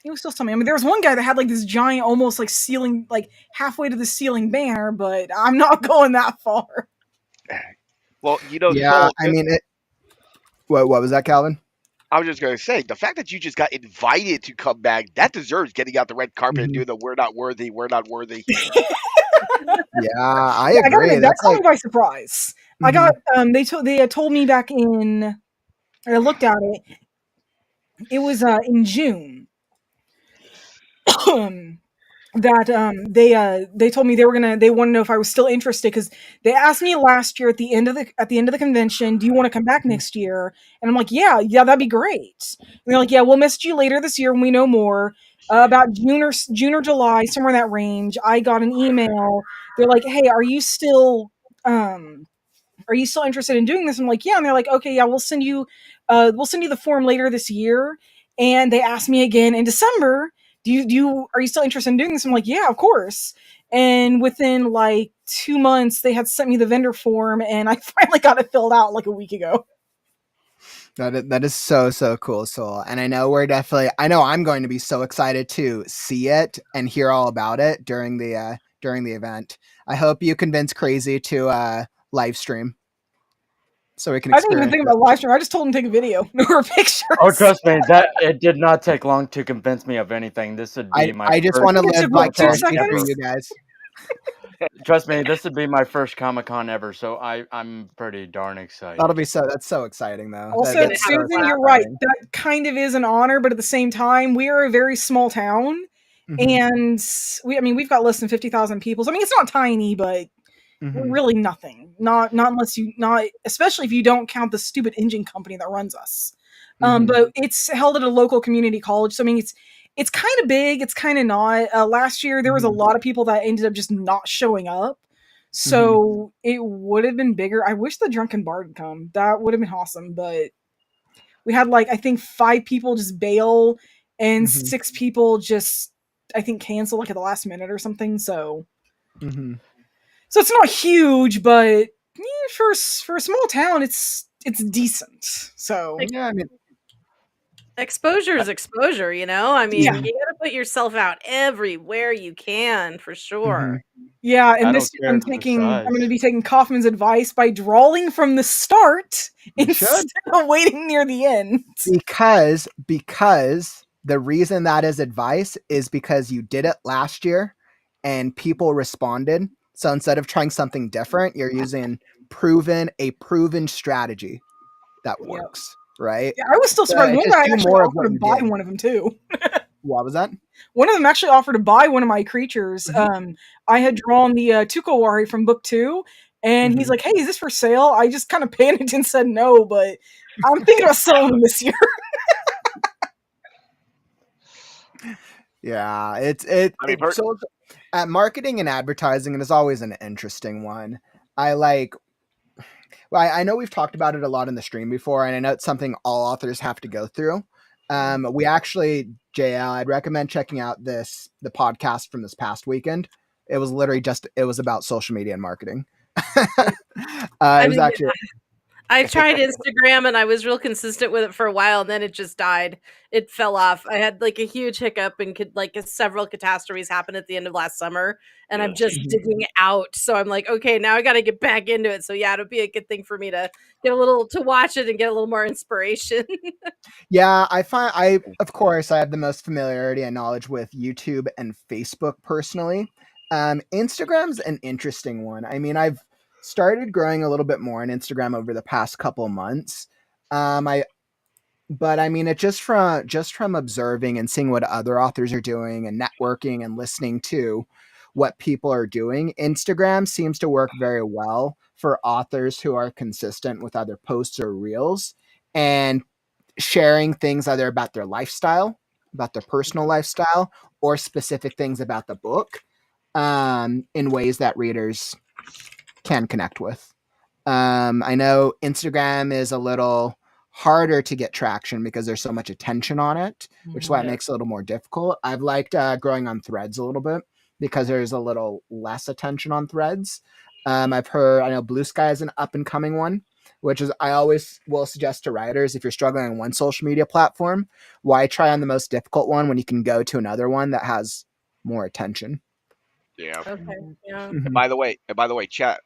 it was still something. I mean, there was one guy that had like this giant, almost like ceiling, like halfway to the ceiling banner, but I'm not going that far. well, Yeah, Soul. I mean, what was that, Calvin? I was just gonna say the fact that you just got invited to come back, that deserves getting out the red carpet and Hmm. doing the "we're not worthy, we're not worthy." Yeah, I Yeah, I gotta agree. admit that That's caught like, me by surprise. I hmm. got they had told me back in. I looked at it. It was in June. That they told me they want to know if I was still interested because they asked me last year at the end of the convention, do you want to come back next year? And I'm like, yeah, that'd be great. And they're like, yeah, we'll message you later this year when we know more. About June or July, somewhere in that range, I got an email. They're like, hey, um are you still interested in doing this? I'm like, yeah. And they're like, okay, yeah, we'll send you the form later this year. And they asked me again in December, are you still interested in doing this? I'm like, yeah, of course. And within like 2 months, they had sent me the vendor form, and I finally got it filled out like a week ago. That is so, so cool, Soul. And I know I'm going to be so excited to see it and hear all about it during the event. I hope you convince Crazy to live stream so we can I didn't even experience think it. about live stream. I just told them to take a video or Oh, pictures. trust me, that it did not take long to convince me of anything. This would be my I just I first want to think it live took what, Comic two Con vicariously through ever. you seconds? guys. Trust me, this would be my first Comic Con ever, so I'm pretty darn excited. That's so exciting though. I'm Also, gonna That's have a so, Susan, so blast. you're right. exciting. That kind of is an honor, but at the same time, we are a very small town, Hmm. and we've got less than 50,000 people. So, I mean, it's not tiny, but we're Hmm. really nothing. Not unless you not especially if you don't count the stupid engine company that runs us. But it's held at a local community college. So I mean, it's kind of big. It's kind of not. Last year there was a lot of people that ended up just not showing up. So it would have been bigger. I wish the Drunken Bard would come. That would have been awesome. But we had like I think 5 people just bail and 6 people just I think cancel like at the last minute or something. So so it's not huge, but for a small town, it's decent. So Yeah, I mean, Exposure is exposure, you know? I mean, yeah, you gotta put yourself out everywhere you can, for sure. yeah. I And don't this year care for the size. I'm going to be taking Kaufman's advice by drawing from the start You instead should. of waiting near the end. because the reason that is advice is because you did it last year and people responded. So instead of trying something different, you're using a proven strategy that Yep. works, right? Yeah, I was still So surprised. One just guy do actually more of offered what to you buy did. one of them too. What was that? One of them actually offered to buy one of my creatures. I had drawn the Tukawari from book 2, and he's like, "Hey, is this for sale?" I just kind of panicked and said no, but I'm thinking about selling them this year. Yeah, I mean, so marketing and advertising is always an interesting one. I know we've talked about it a lot in the stream before, and I know it's something all authors have to go through. We actually, JL, I'd recommend checking out the podcast from this past weekend. It was literally it was about social media and marketing. It I was mean, actually, I tried Instagram and I was real consistent with it for a while, and then it just died. It fell off. I had like a huge hiccup and several catastrophes happened at the end of last summer, and I'm just digging out. So I'm like, okay, now I got to get back into it. So yeah, it'll be a good thing for me to get a little to watch it and get a little more inspiration. yeah, of course, I have the most familiarity and knowledge with YouTube and Facebook personally. Instagram's an interesting one. I mean, I've started growing a little bit more on Instagram over the past couple months. But I mean, it just from observing and seeing what other authors are doing and networking and listening to what people are doing, Instagram seems to work very well for authors who are consistent with either posts or reels and sharing things either about their lifestyle, about their personal lifestyle, or specific things about the book in ways that readers can connect with. I know Instagram is a little harder to get traction because there's so much attention on it, which is why it Yeah. makes it a little more difficult. I've liked growing on Threads a little bit because there's a little less attention on Threads. I know Blue Sky is an up and coming one, which is I always will suggest to writers if you're struggling on one social media platform, why try on the most difficult one when you can go to another one that has more attention. yeah. Okay. Yeah. And by the way, chat.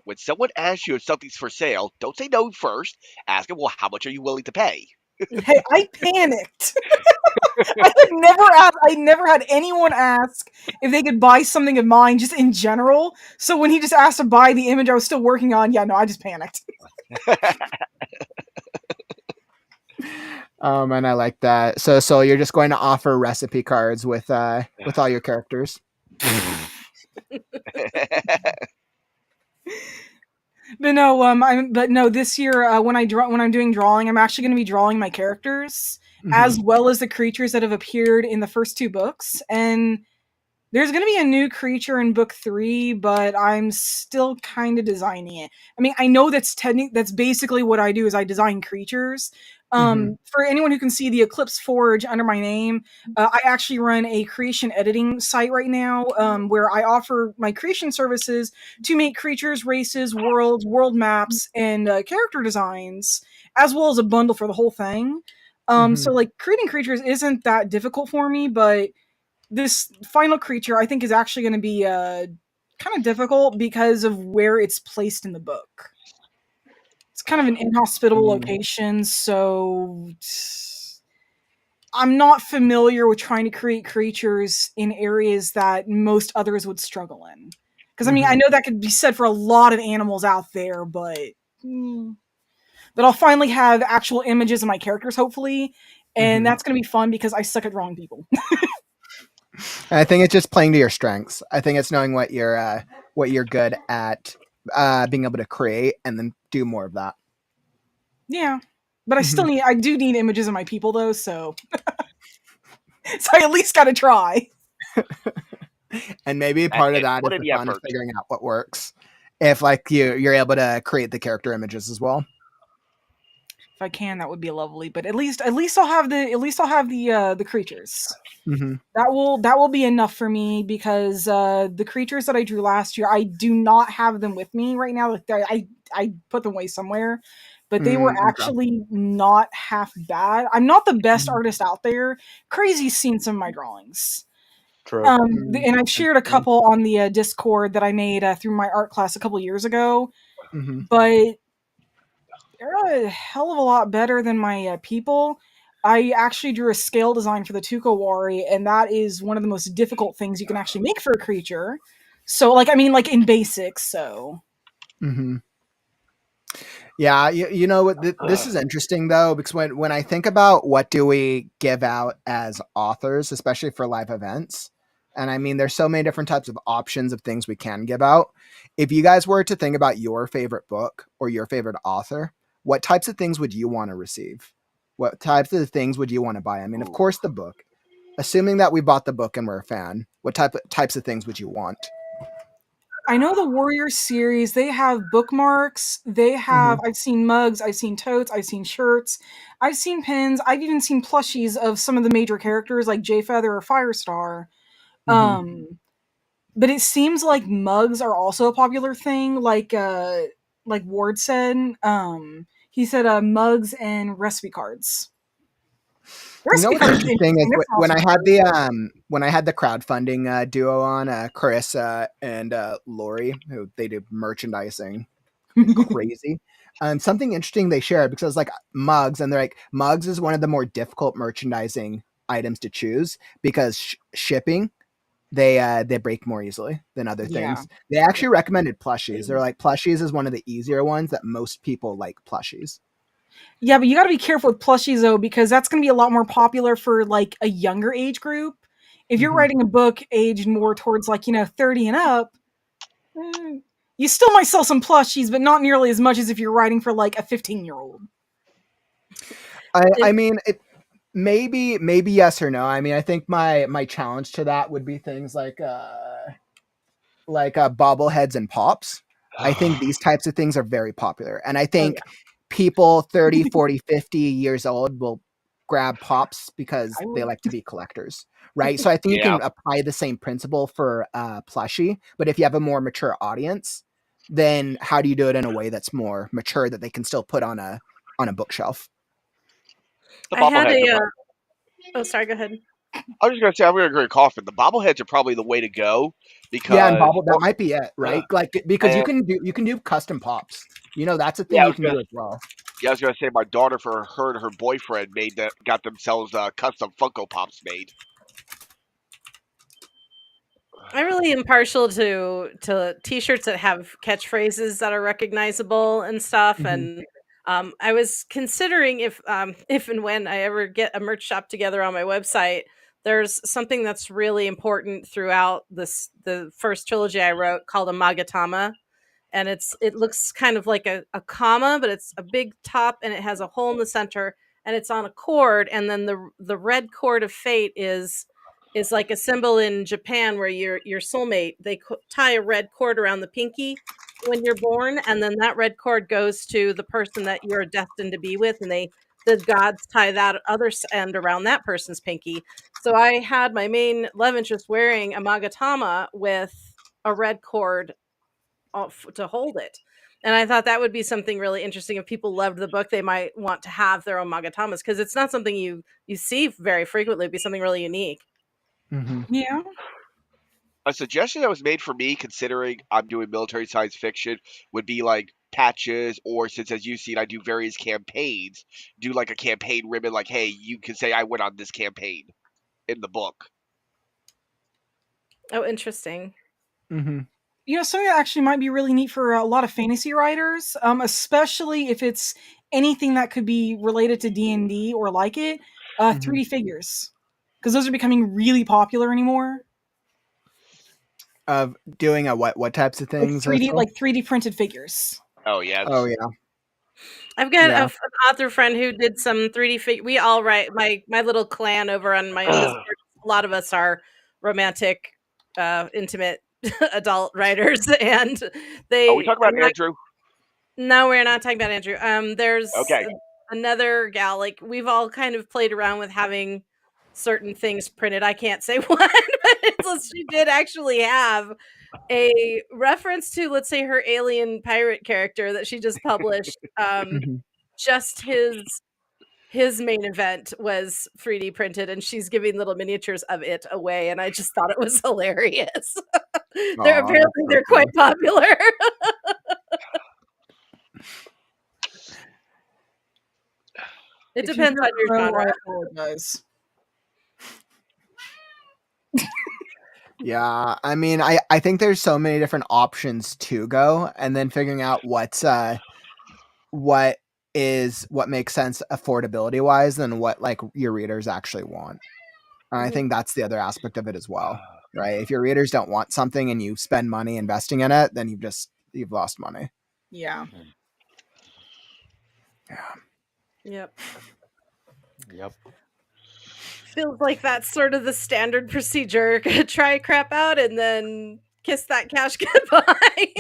When someone asks you if something's for sale, don't say no first. Ask them, well, how much are you willing to pay? Hey, I panicked. I never had anyone ask if they could buy something of mine just in general. So when he just asked to buy the image I was still working on, yeah, no, I just panicked. And I like that. So you're just going to offer recipe cards with all your characters. But no, this year when I'm doing drawing, I'm actually going to be drawing my characters as well as the creatures that have appeared in the first 2 books. And there's going to be a new creature in book 3, but I'm still kind of designing it. I mean, I know that's basically what I do is I design creatures. For anyone who can see the Eclipse Forge under my name, I actually run a creation editing site right now where I offer my creation services to make creatures, races, worlds, world maps, and character designs, as well as a bundle for the whole thing. So like creating creatures isn't that difficult for me, but this final creature I think is actually going to be kind of difficult because of where it's placed in the book. It's kind of an inhospitable location, so I'm not familiar with trying to create creatures in areas that most others would struggle in. Because I mean, I know that could be said for a lot of animals out there, but I'll finally have actual images of my characters, hopefully, and that's going to be fun because I suck at drawing people. And I think it's just playing to your strengths. I think it's knowing what you're good at, being able to create, and then do more of that. Yeah. But I do need images of my people though, so so I at least got to try. And maybe part of that is the fun of figuring out what works. If like you're able to create the character images as well. If I can, that would be lovely. But at least I'll have the creatures. Mm-hmm. That will be enough for me because the creatures that I drew last year, I do not have them with me right now. Like I put them away somewhere, but they were actually not half bad. I'm not the best artist out there. Crazy's seen some of my drawings. True. And I've shared a couple on the Discord that I made through my art class a couple years ago. But they're a hell of a lot better than my people. I actually drew a scale design for the Tukawari, and that is one of the most difficult things you can actually make for a creature. So, like in basics, so. Yeah, you know what? This is interesting though, because when I think about what do we give out as authors, especially for live events, and I mean, there's so many different types of options of things we can give out. If you guys were to think about your favorite book or your favorite author, what types of things would you want to receive? What types of things would you want to buy? I mean, of course, the book. Assuming that we bought the book and we're a fan, what types of things would you want? I know the Warrior series, they have bookmarks, they have, I've seen mugs, I've seen totes, I've seen shirts, I've seen pins, I've even seen plushies of some of the major characters like Jayfeather or Firestar. But it seems like mugs are also a popular thing, like Ward said. He said mugs and recipe cards. You know what's interesting is when I had the crowdfunding duo on, Carissa and Lori, who they do merchandising crazy. Something interesting they shared, because I was like, mugs, and they're like, mugs is one of the more difficult merchandising items to choose because shipping, they break more easily than other things. They actually recommended plushies. They're like, plushies is one of the easier ones that most people like plushies. Yeah, but you got to be careful with plushies though, because that's going to be a lot more popular for like a younger age group. If you're writing a book aged more towards 30 and up, you still might sell some plushies, but not nearly as much as if you're writing for like a 15-year-old. I mean, maybe yes or no. I mean, I think my challenge to that would be things like bobbleheads and pops. I think these types of things are very popular, and I think people 30, 40, 50 years old will grab pops because they like to be collectors, right? So I think you can apply the same principle for plushie, but if you have a more mature audience, then how do you do it in a way that's more mature that they can still put on a bookshelf? I had a oh, sorry, go ahead. I was just gonna say, I'm gonna agree with Coffin. The bobbleheads are probably the way to go because and that might be it, right? Because you can do custom pops. You know, that's a thing you can do as well. Yeah, I was gonna say my daughter, for her and her boyfriend, got themselves custom Funko Pops made. I really am partial to T-shirts that have catchphrases that are recognizable and stuff. And I was considering if and when I ever get a merch shop together on my website, there's something that's really important throughout the first trilogy I wrote called a Magatama. And it looks kind of like a comma, but it's a big top and it has a hole in the center and it's on a cord. And then the red cord of fate is like a symbol in Japan where your soulmate, they tie a red cord around the pinky when you're born, and then that red cord goes to the person that you're destined to be with, and the gods tie that other end around that person's pinky. So I had my main love interest wearing a Magatama with a red cord to hold it. And I thought that would be something really interesting. If people loved the book, they might want to have their own Magatamas, because it's not something you see very frequently. It'd be something really unique. Yeah. A suggestion that was made for me, considering I'm doing military science fiction, would be like patches, or since, as you've seen, I do various campaigns, do like a campaign ribbon, like, hey, you can say I went on this campaign in the book. Oh, interesting. You know, something that actually might be really neat for a lot of fantasy writers, especially if it's anything that could be related to D&D or like it, 3D figures. Because those are becoming really popular anymore. Of doing what types of things? Like 3D printed figures. Oh yeah. Oh yeah. I've got Yeah. an author friend who did some 3D we all write my little clan over on my own Discord. A lot of us are romantic, intimate adult writers, and Are we they. talking about Andrew? No, we're not talking about Andrew. There's Okay. another gal. Like we've all kind of played around with having certain things printed. I can't say what, but she did actually have a reference to, let's say, her alien pirate character that she just published. Mhm. Just his main event was 3D printed, and she's giving little miniatures of it away, and I just thought it was hilarious. They're Aw, that's apparently so they're cool. quite popular. It If you depends hear on your crow, genre. I apologize. Yeah, I mean, I think there's so many different options to go, and then figuring out what makes sense affordability wise than what like your readers actually want. And I Mhm. think that's the other aspect of it as well, right? If your readers don't want something and you spend money investing in it, then you've lost money. Yeah. Yeah. Yep. Yep. Feels like that's sort of the standard procedure. Try crap out and then kiss that cash goodbye.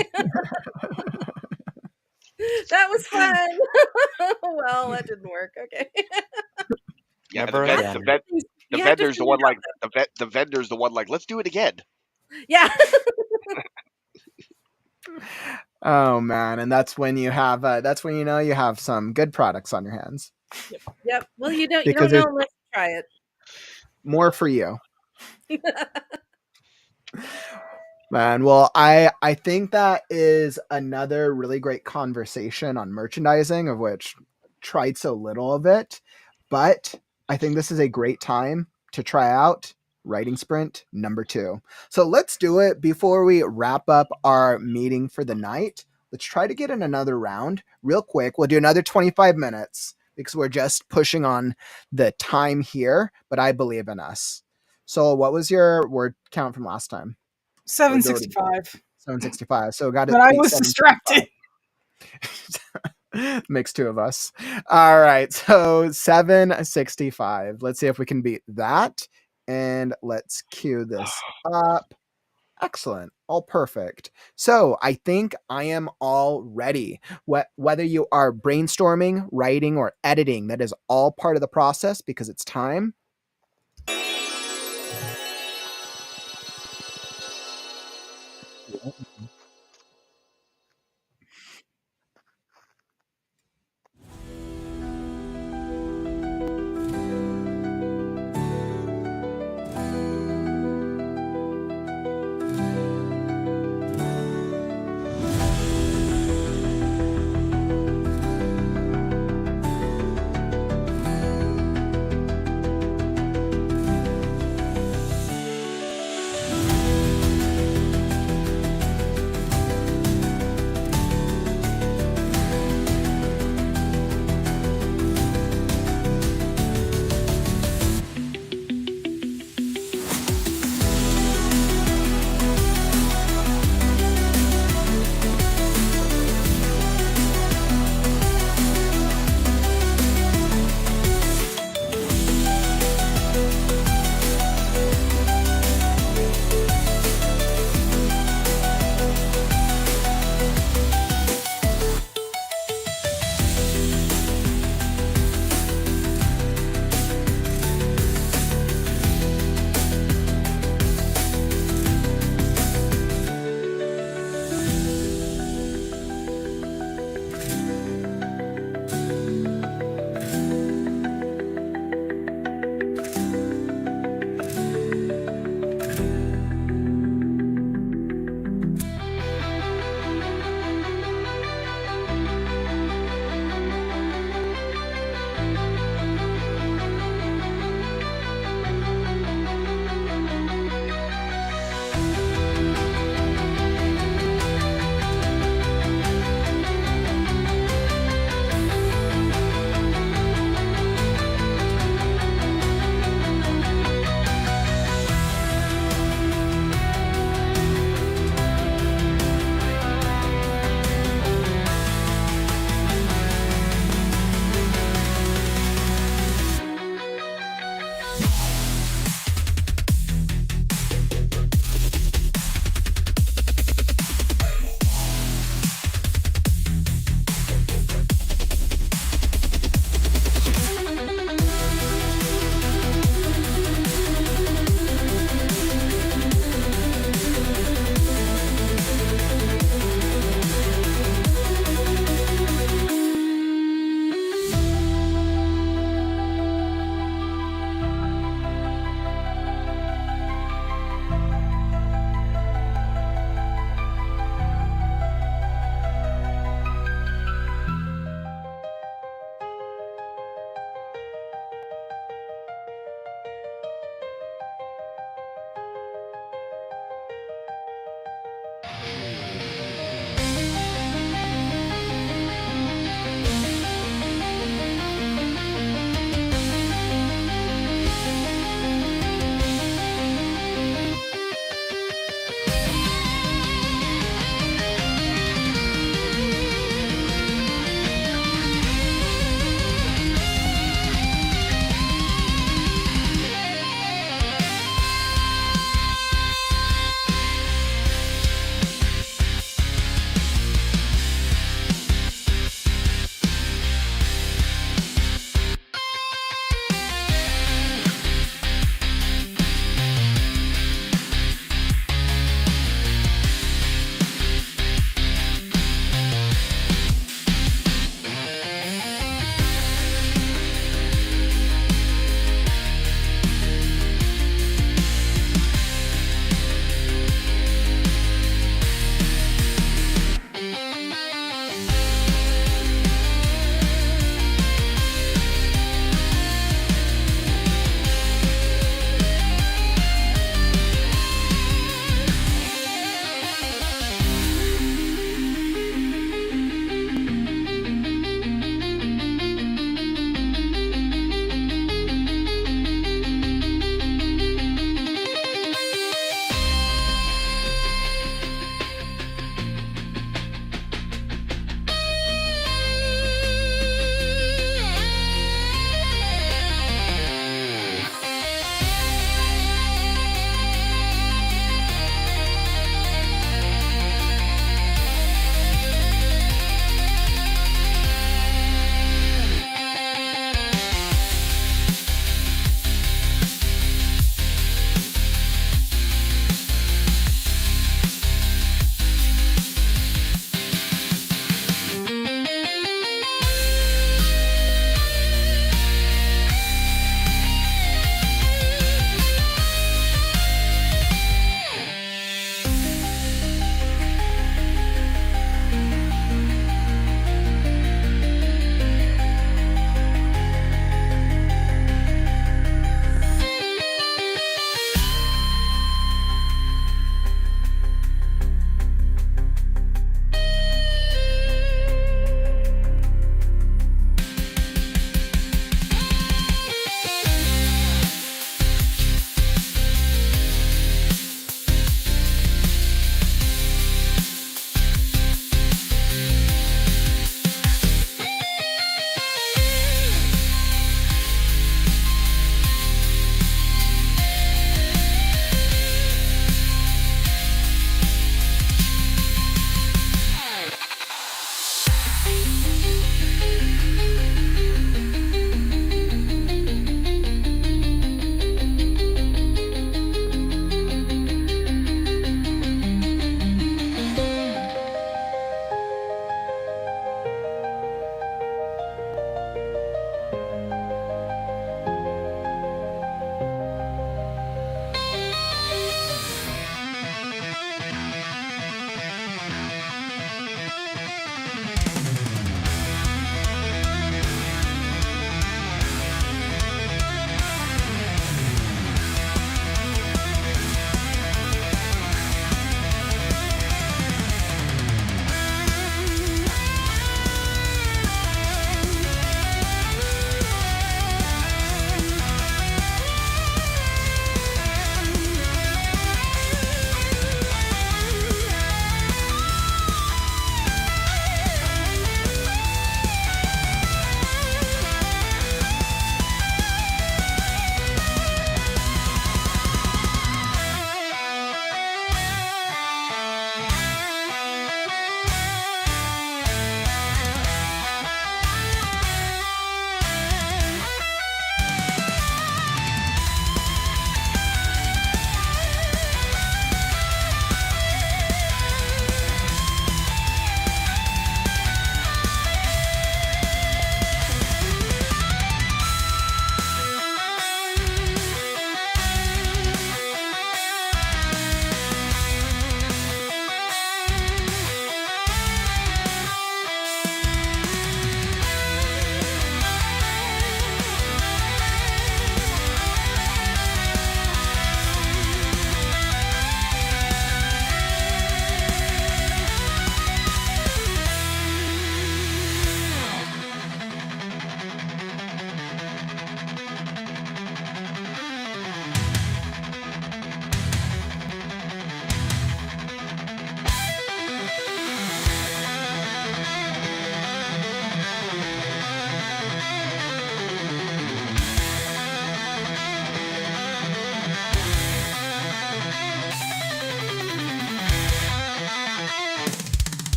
That was fun. Well, that didn't work. Okay. Yeah, Never again. the You have to vendor's the figure one it out, like the vendor's the one like, let's do it again. Yeah. Oh man, and that's when you have that's when you know you have some good products on your hands. Yep. Well, you don't Because know there's unless you try it. more for you. Man, well, I think that is another really great conversation on merchandising, of which tried so little of it, but I think this is a great time to try out Writing Sprint number 2. So let's do it before we wrap up our meeting for the night. Let's try to get in another round real quick. We'll do another 25 minutes because we're just pushing on the time here, but I believe in us. So what was your word count from last time? 765. 765. So got it. But I was distracted. Makes two of us. All right. So 765. Let's see if we can beat that. And let's cue this up. Excellent. All perfect. So I think I am all ready. Whether you are brainstorming, writing, or editing, that is all part of the process because it's time.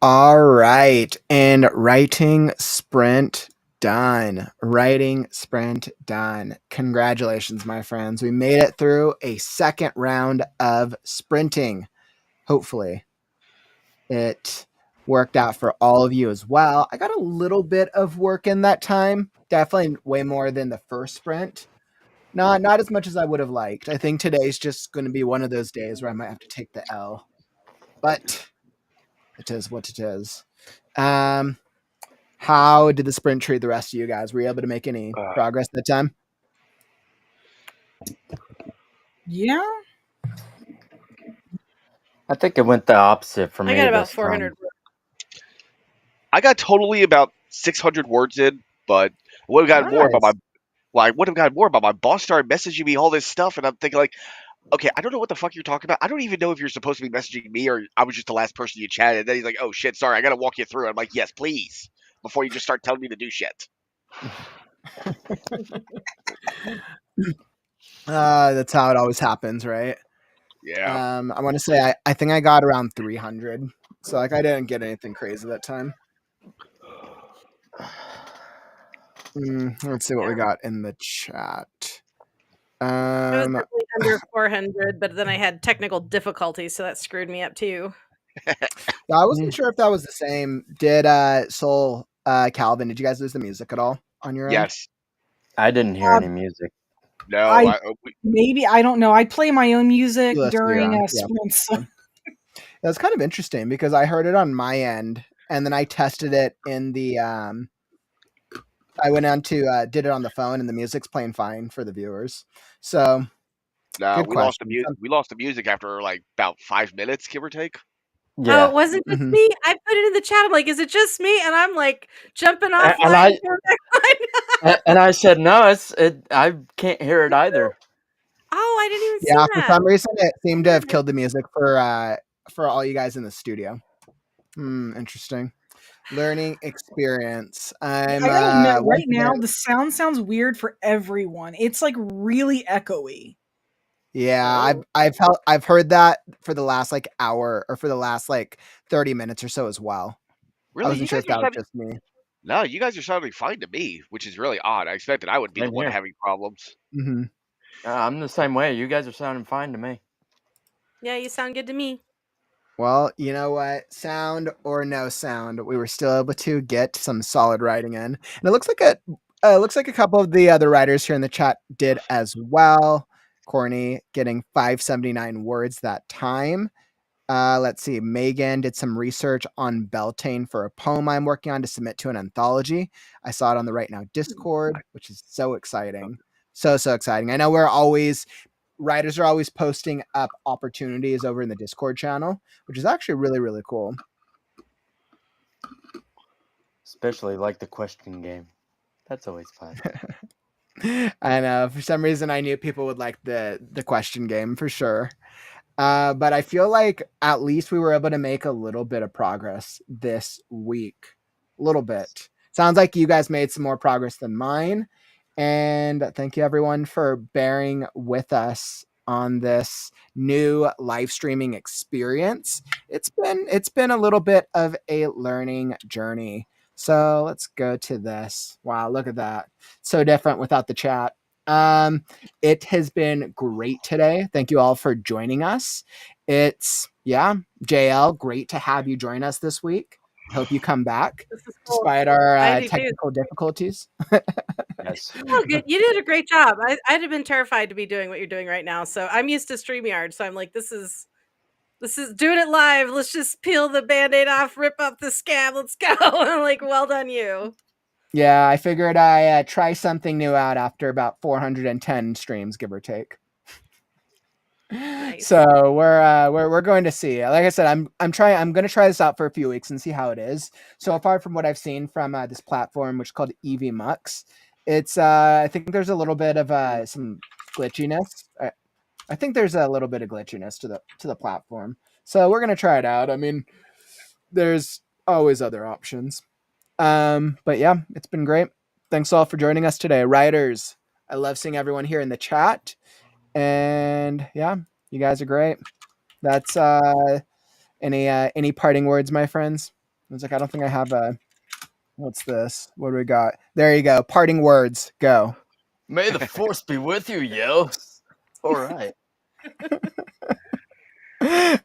All right. And writing sprint done. Writing sprint done. Congratulations, my friends. We made it through a second round of sprinting. Hopefully, it worked out for all of you as well. I got a little bit of work in that time. Definitely way more than the first sprint. Not as much as I would have liked. I think today's just going to be one of those days where I might have to take the L. But it is what it is. How did the sprint treat the rest of you guys? Were you able to make any progress that time? Yeah. I think it went the opposite for me. I got about this 400 time. words. I got totally about 600 words in, but I would have gotten more about my. Nice. Well, I would have gotten more about my boss started messaging me all this stuff, and I'm thinking like, okay, I don't know what the fuck you're talking about. I don't even know if you're supposed to be messaging me or I was just the last person you chatted. And then he's like, oh shit, sorry, I gotta walk you through. I'm like, yes, please, before you just start telling me to do shit. That's how it always happens, right? Yeah. I want to say I think I got around 300, so like I didn't get anything crazy that time. Let's see what we got in the chat. I was definitely under 400, but then I had technical difficulties, so that screwed me up too. I wasn't sure if that was the same. Did Soul Calvin? Did you guys lose the music at all on your end? Yes. I didn't hear any music. No. Maybe I don't know. I play my own music You listen to your during own, sprints. yeah. That's kind of interesting because I heard it on my end, and then I tested it in the. I went on to did it on the phone, and the music's playing fine for the viewers. So, No, good we lost the question. music. We lost the music after like about 5 minutes, give or take. Oh, Yeah. it wasn't just Mhm. me. I put it in the chat. I'm like, is it just me? And I'm like jumping off And line to the next line. and I said no. I can't hear it either. Oh, I didn't even see Yeah, for that. some reason it seemed to have killed the music for all you guys in the studio. Interesting. Learning experience. I gotta admit, once right now again. the sound sounds weird for everyone. It's like really echoey. Yeah, Oh. I've heard that for the last like hour or for the last like 30 minutes or so as well. I Really, you wasn't sure guys if are that was sounding. just me. No, you guys are sounding fine to me, which is really odd. I expected I would be the Same one here. having problems. hmm I'm the same way. You guys are sounding fine to me. Yeah, you sound good to me. Well, you know what? Sound or no sound, we were still able to get some solid writing in, and it looks like a couple of the other writers here in the chat did as well. Corny getting 579 words that time. Let's see. Megan did some research on Beltane for a poem I'm working on to submit to an anthology. I saw it on the Right Now Discord, which is so exciting. So exciting. I know writers are always posting up opportunities over in the Discord channel, which is actually really, really cool. Especially like the question game. That's always fun. I know. For some reason, I knew people would like the question game for sure. But I feel like at least we were able to make a little bit of progress this week. A little bit. Sounds like you guys made some more progress than mine. And thank you everyone for bearing with us on this new live streaming experience. It's been a little bit of a learning journey. So let's go to this. Wow, look at that. So different without the chat. It has been great today. Thank you all for joining us. JL, great to have you join us this week. Hope you come back This is cool. despite our I do too. technical difficulties. Yes. Oh, good. You did a great job. I'd have been terrified to be doing what you're doing right now. So I'm used to StreamYard. So I'm like, this is doing it live. Let's just peel the Band-Aid off, rip up the scab. Let's go. I'm like, well done, you. Yeah, I figured I try something new out after about 410 streams, give or take. Nice. So we're going to see. Like I said, I'm going to try this out for a few weeks and see how it is. So far from what I've seen from this platform, which is called EV Mux, it's I think there's a little bit of some glitchiness. I think there's a little bit of glitchiness to the platform. So we're gonna try it out. I mean, there's always other options. But yeah, it's been great. Thanks all for joining us today, writers. I love seeing everyone here in the chat, and yeah, you guys are great. That's any parting words, my friends? It's like, I don't think I have a. What's this? What do we got? There you go. Parting words. Go. May the force be with you, yo. All right. All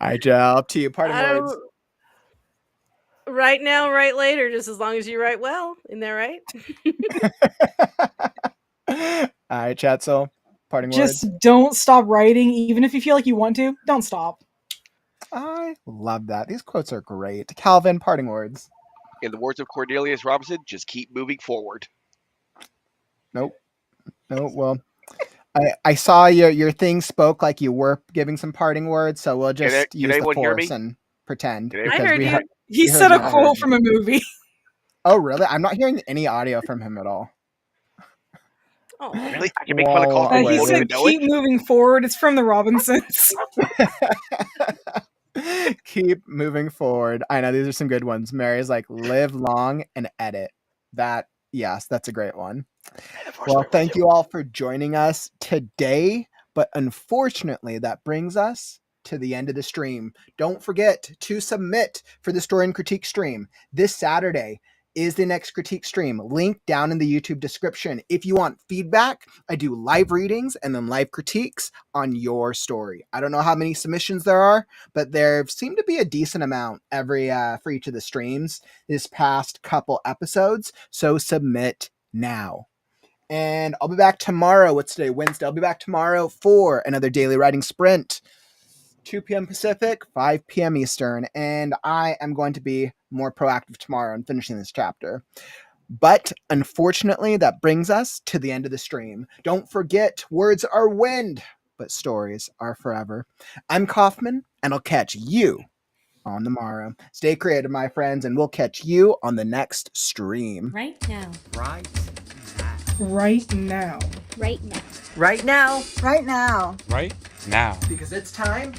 right, Joe. Up to you. Parting words. Write now, write later, just as long as you write well. Isn't that right? All right, Chatzel. Parting Just words. don't stop writing, even if you feel like you want to. Don't stop. I love that. These quotes are great. Calvin, parting words. In the words of Cornelius Robinson, just keep moving forward. Nope. Well, I saw your thing spoke like you were giving some parting words, so we'll just use the anyone hear force me? and pretend. I heard you. He said a quote from a movie. Oh, really? I'm not hearing any audio from him at all. Oh, really? I can make fun of Well, Kaufman. He You won't said, even know "Keep it. moving forward." It's from the Robinsons. Keep moving forward. I know these are some good ones. Mary's like, live long and edit. That, yes, that's a great one. Well, thank you all for joining us today. But unfortunately, that brings us to the end of the stream. Don't forget to submit for the Story and Critique stream. This Saturday is the next critique stream. Link down in the YouTube description. If you want feedback, I do live readings and then live critiques on your story. I don't know how many submissions there are, but there seem to be a decent amount for each of the streams this past couple episodes. So submit now. And I'll be back tomorrow. What's today? Wednesday. I'll be back tomorrow for another daily writing sprint. 2 p.m. Pacific, 5 p.m. Eastern. And I am going to be more proactive tomorrow in finishing this chapter. But unfortunately, that brings us to the end of the stream. Don't forget, words are wind, but stories are forever. I'm Kaufman, and I'll catch you on the morrow. Stay creative, my friends, and we'll catch you on the next stream. Right now. Right now. Right now. Right now. Right now. Right now. Because it's time